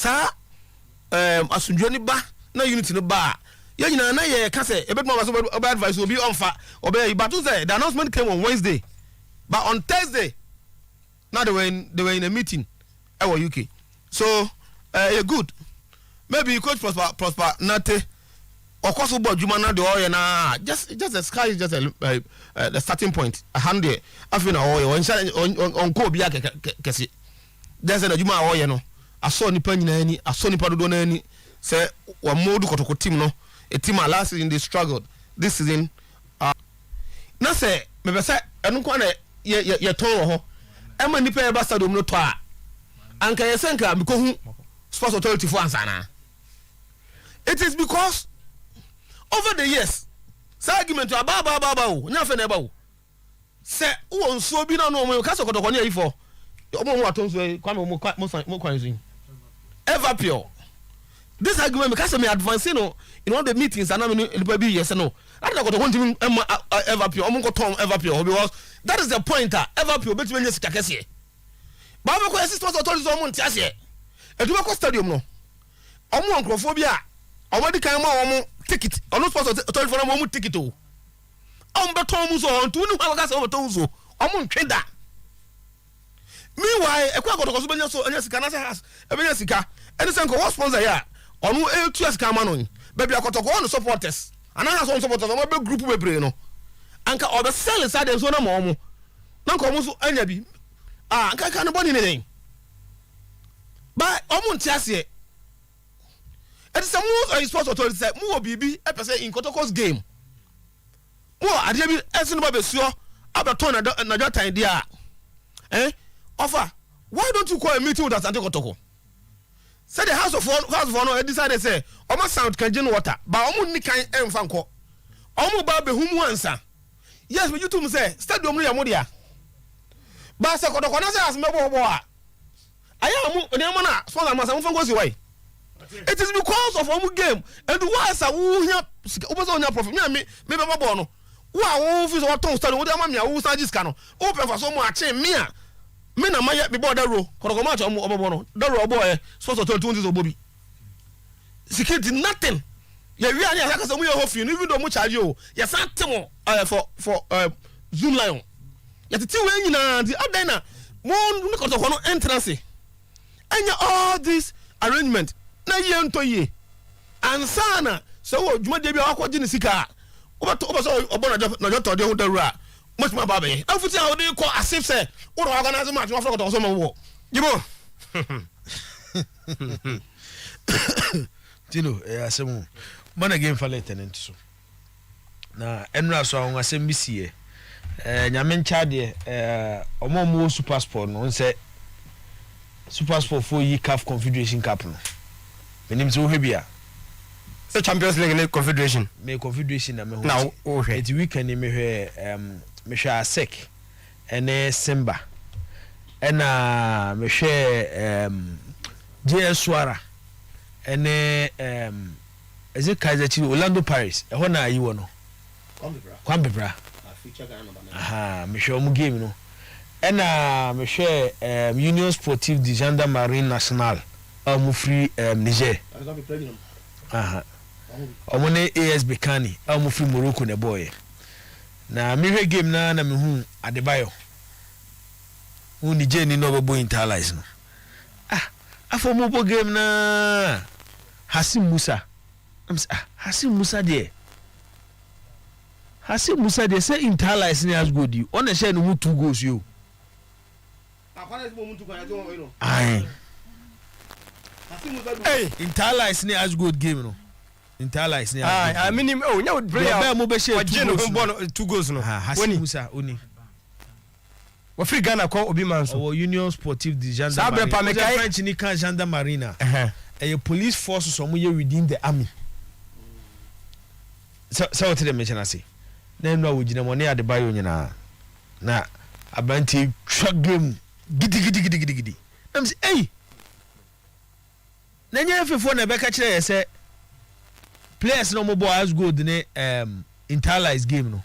S1: asunjoni ba na unity no ba ya nyina na ye ka say e bet mo about advice will be on fa obey but say the announcement came on Wednesday but on Thursday now they were in a meeting at UK. So good. Maybe coach prosper nate or course about Jumana the oil na just the sky is just the starting point. A hand there. I feel oil on Kobe kesi. There's a Juma oil no. I saw ni penny any, I saw ni padona any say one more kotoko team no. A team last season they struggled. This season na say maybe say enu kwa na ye ton ho. Ema ni pe ambassador no to a. Anka yesenka because sports authority for ansana. It is because over the years, say argument to ababa nya fe na ba wo. Say wo nso bi na no mo ka so kodoko na ifo. Omo wa ton so kwa mo kwan so. Ever pure. This argument because me advancing no in all the meetings and no be yes no. That na kodoko ntimi ever pure. Omo ko ton ever pure because that is the point ever pure betime nya sika kese. Ba me ko sports authority so mo ntiase. Eduma ko stadium no. Omo ankrofobia omadi kan ma omo ticket ono sports authority for omo ticket o. Beton mu so onto ni kwa ka se beton so omo ntweda. Meanwhile ekwa ko so benya so anya sika na se has benya sika eni se nko what sponsor ya ono e2 sika ma no baby akotoko on supporters anana so supporters omo be group bebre no anka obe sell side so na ma omo na nko omo so anya bi anka ka no boni ne den ba omo ntiase it is a move sports authority say mu obibi e pese in Kotoko's game mo ade bi ese no ba besuo abeton na jotan dia offer why don't you call a meeting with Asante Kotoko say the house of no decided say omo sound can gin water ba omo ni kan emfa nko omo ba be humu ansa yes but you to say stadium no ya mo dia ba se Kotoko na say as mebo bo a aya mu oniamo na sponsor ma say mo fa go si why. It is because of our game and why sa wo hia oboso nya profit me be babo no wo a wo fi so waton stadium wo dey ma me a wo sa jiska no wo pe fa so mo a che me a me na ma be board ro Kotoko ma cha obo no da ro boy sponsor 20 so bobi security nothing ya wi ani aka sa mo ye hofi even though mo charge you ya sa temo for Zoom Lion ya titi we nyina di adena mo Kotoko no entrance anya all this arrangement na ye nto ye ansana So Juma Debi Aqua Genesika. Over to Obona no to the Hudra. Much more baby. I would say how do you call as if say what organize a match for some war. Jibo.
S3: Tino, asemu. Mana game for later so. Na enra so an asem bi sie. Nyame ncha de omo super sport no say super sport for yi CAF Confederation Cup no. Menim so hwebia.
S2: The Champions League in Confederation.
S3: Me Confederation na me ho.
S2: Now, okay.
S3: It weekend me hwe me hwe ASEC ene Simba. Ena me hwe JS Suara ene is it Kaizer Chiefs Orlando Paris. E ho na yi wo no. Kwambe bra. Aha, me hwe omu game no. Ena me hwe Union Sportive du Gendarmerie Nationale. Omu free Niger. Aha. Omone AS Bekani omu free Morocco ne boy. Na me hwe game na me hu Adebayo. Hu Niger ni no bebo interlies no. Afo mo bo game na Hassim Musa. Hassim Musa there. Hassim Musa there say interlies ni as good you. On share no 2 goals you. Aye. Hey, interlies ni as good game no. Interlies ni.
S2: I mean nya would play.
S3: Be mo be share
S2: 2 goals no.
S3: Hassim Musa oni.
S2: Wa free Ghana ko obi man so.
S3: Our Union Sportive du Gendarmerie.
S2: Sabe pa me kai
S3: French ni kan Gendarmerie. A police force so mo within the army. So what they mention I say. Na no wo gina mo ne Adebayo nyina. Na abanti truck game gidi. I'm say hey. Na nya fefo na be ka kire say players no mo boy as good ne interlies game no.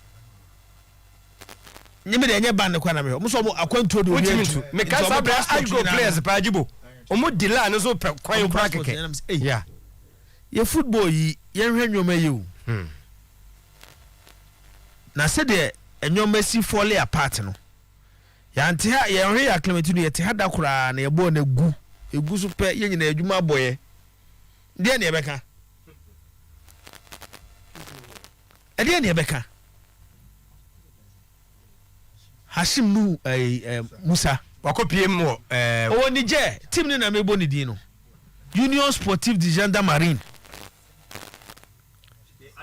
S3: Nyime de enye ban ne kwa na me mo so mo akwanto de obi entu
S2: me ka sabe agro players pa ajibo omo dila no so kwan pra keke yeah
S3: ye football yi ye hwe nwoma ye o na se de enwoma si fall apart no ya nte ha ye hwe ya Clementino ye te ha da kura na ye bo na egu so pe ye nyina adwuma boye de na ye beka ade na ye beka Hashim nu Musa
S2: wakopie mo
S3: o Niger team ni na mebo ni din no Union Sportive du Gendarmerie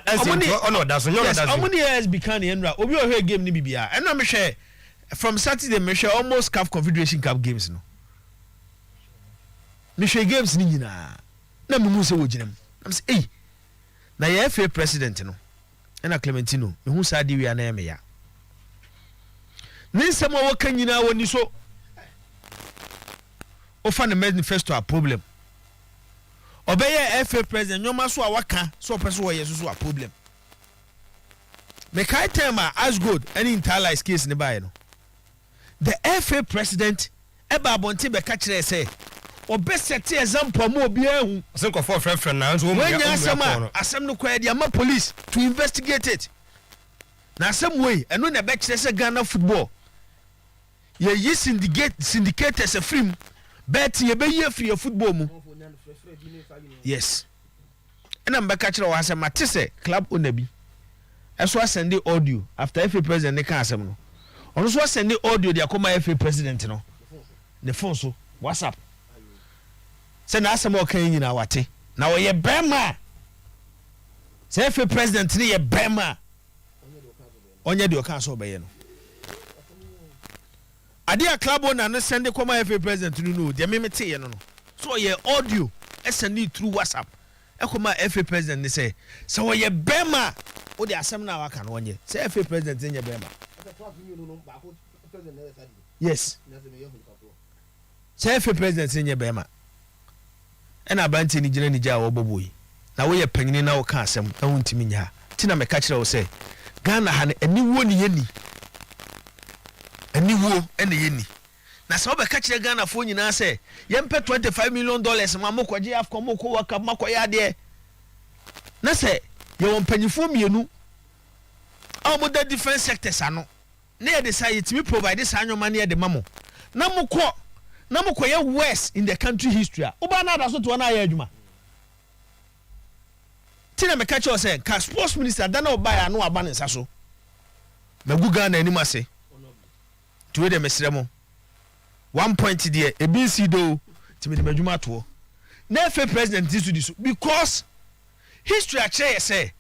S3: Omoni AS Bekani enra obi o hwe game ni bibia ena me hwe from Saturday me hwe almost CAF Confederation Cup games no me hwe games ni nyina na me mu se wo ginam am say eh na ye FA president no ena Clementino me hu sa di wi ana me ya Ninsema waka nyina woni so ofa ne manifesto a problem obeye FA president nyoma so a waka so person wo yeso so a problem me kai tema as good any interlies case ne bae no the FA president eba bonte be ka kire say obesete example mo obi ahu
S2: so ko for friend na so mo ya
S3: asem no kwa dia ma police to investigate it na asem wey eno na be kire say Ghana football ye syndicators a film bet ye be ye free football mu yes ena mbeka kire wa asem mate say club onabi eso send the audio after FA president ne kan asem no ono so send the audio dia koma FA president no ne phone so WhatsApp say na asem o kan nyina wate na wo ye bema say FA president ne ye bema onye de o kan so obeye no adia club owner no send koma FA president no de memete ye no so ye audio send it through WhatsApp ekoma FA president ne say so ye bema o de asem na waka no onye say FA president nye bema yes say FA president nye bema ena abanti ni gina ni ja wo boboyi na wo ye panyini na wo ka asem na wo ntimi nya ti na me ka kire wo say Ghana ha ne aniwo ni yeni aniwo ene yeni na se obeka kire Ghana fo nyina se yempe $25 million ma mokwaje afko moko waka makoya de na se ye won panyifo mienu awu da different sectors ano na ye decide to provide sa anwoma na ye de mamo na moko ye worst in the country history oba na da so to na ye adwuma tina me catch you say ka sports minister da na oba no aba ne nsa so magu Ghana anim ase tuwe de mesremo 1 point there ebc do timi de madwuma to na fe president this to this because history a share say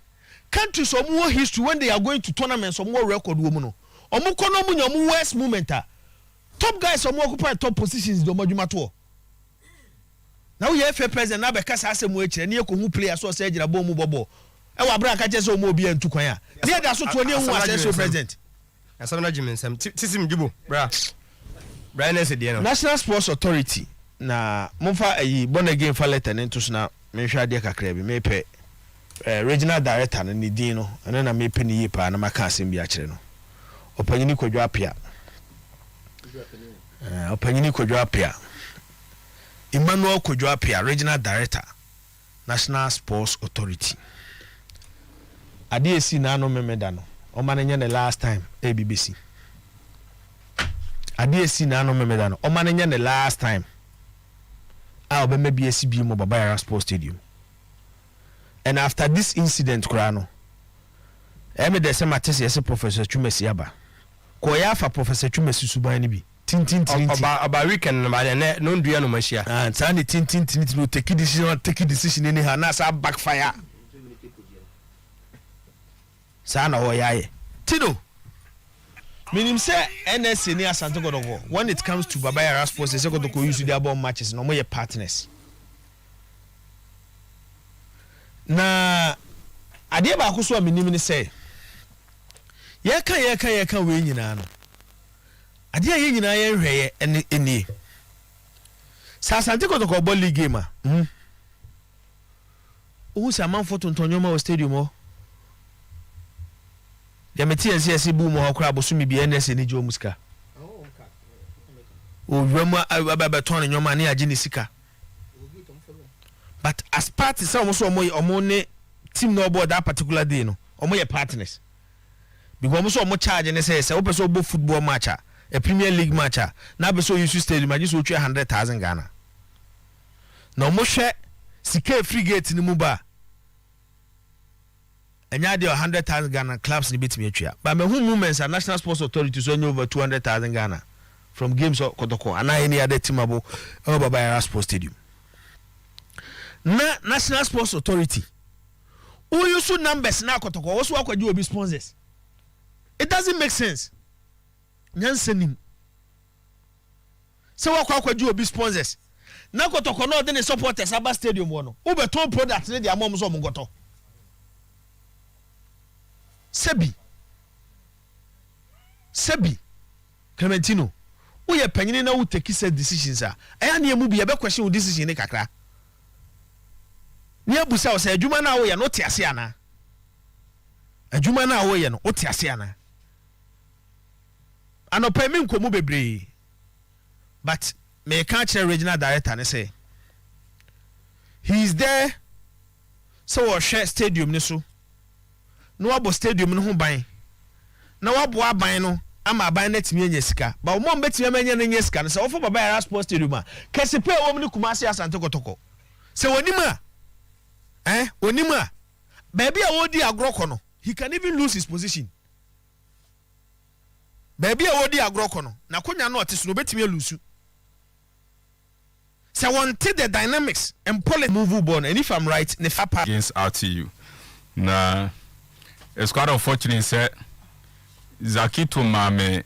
S3: countries or more history when they are going to tournaments or more record woman no omo kono mu nyamu worst moment top guys or more occupy top positions do madwuma to now you have president na be kasa asem we kire na ekohu players so say gira bom bobo e wa bra ka chese omo obi antu kwan a dia da so to ne hu asese president
S2: asam na jimensem tisim jibo bra brightness de no
S3: National Sports Authority na momfa ayi born again fa letter nto so na menhwa de kakra bi mepe regional director na ni din no ene na mepe ni yipa na maka asem bi a kire no opanyini Kwadwo Apia opanyini Kwadwo Apia Emmanuel Kwadwo Apia, Regional Director, National Sports Authority. Adiesi na no memedano. O manenya the last time ABBC. Adiesi na no memedano. O manenya the last time. Ah obeme BSC bi mo Maguire Sports Stadium. And after this incident krano, eme de se matese yese Professor Chumesi aba. Ko ya fa Professor Chumesi suban ni bi. Tintin
S2: about weekend ba ne no ndua no machia
S3: and say tintin no take decision any ha na sa backfire sa na ho yaye tino minim say NSA ni Asante Kotoko when it comes to Maguire Sports say Kotoko use their ball matches no more partners na ade ba ko so minim ni say ye kan we nyina no ade aye nyina ye hweye eni sa Asante Kotoko ball league game o sa man photo ntonyoma o stadium o ya meti NCS bu mo akra bosumi bi NS ni jo muska o wemu ababa ton nyoma ne age ni sika but as part say omo ne team no board that particular day no omo ye partners because omo charge ne say o person obo football match a Premier League match na be so use stadium age so 100,000 Ghana na omo hwe sika free gate ni mu ba enya de 100,000 Ghana clubs ni bitimi atwa but me hu movements at National Sports Authority so over 200,000 Ghana from games of Kotoko and any other team abo Maguire Sports Stadium na National Sports Authority who use numbers na Kotoko also akwaji obi sponsors it doesn't make sense nyansenim se akwaji obi sponsors na Kotoko no de ne supporters aba stadium wono wo beton product ne de amom so mongoto Sebi Clementino wo ye panyine na wo take set decisions aya na emu bi ye be question wo decision ne kakra ne abusa wo say adwuma na wo ye no tiase ana adwuma na wo ye no wo tiase ana anopa mi nkomu bebre but me can chair regional director ne say he is there so wo share stadium ne so no abo stadium no ho ban na wabo aban no ama aban na timi enya sika ba o mom betimi amanya na enya sika no se wo fo Maguire Sports Stadium a kesipe wo mni Kumasi Asante Kotoko se wonima onima baby a wodi agroko no he can even lose his position baby a wodi agroko no na konya no otiso no betimi lose se want the dynamics and policy move on and if I'm right ne fapa
S4: against RTU na it's quite unfortunate say Zakito Mame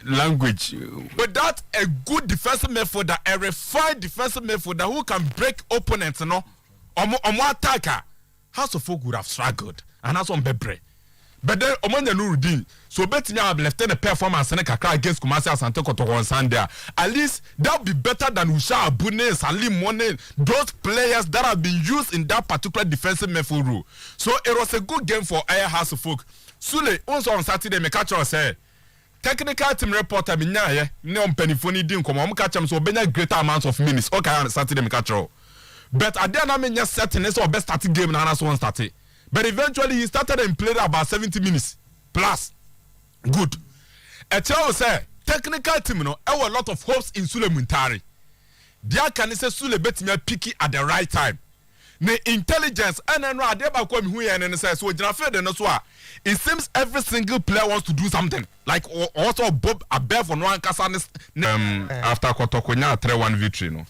S4: language without a good defensive midfielder, a refined defensive midfielder who can break opponents, no, or attacker, House of Folk would have struggled, and that's on Bebre. But then among the Nuruddin, so better now have left the performance and a against Kumasi Asante Kotoko on Sunday. At least that would be better than Usha Abune, Salim Mone, those players that have been used in that particular defensive midfield role. So it was a good game for Air House of Folk. Sule, also on Saturday, me catch us say technical team reporter me nya ne on penifoni din komo am catch am so benya greater amounts of minutes. Okay, on Saturday me catch her. But at the end I nya setting so best starting game na so one started. But eventually he started and played about 70 minutes plus. Good. A tell say technical team no have a lot of hopes in Sule Muntari. Dia can say Sule bet me picky at the right time. ne intelligence ɛna no ade ba ko mi hu yɛn ne say so gyina field no so a it seems every single player wants to do something like also bob above for no ankasa after Kotokonya 3-1 victory no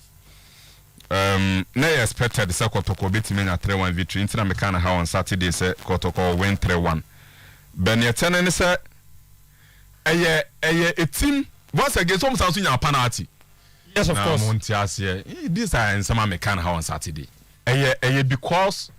S4: na expected say Kotoko betimi na 3-1 victory intina me kana how on Saturday say Kotoko win 3-1 ben yetene ne say a team once again some sanso nya penalty.
S2: Yes, of course.
S4: This are in some American how on Saturday. Because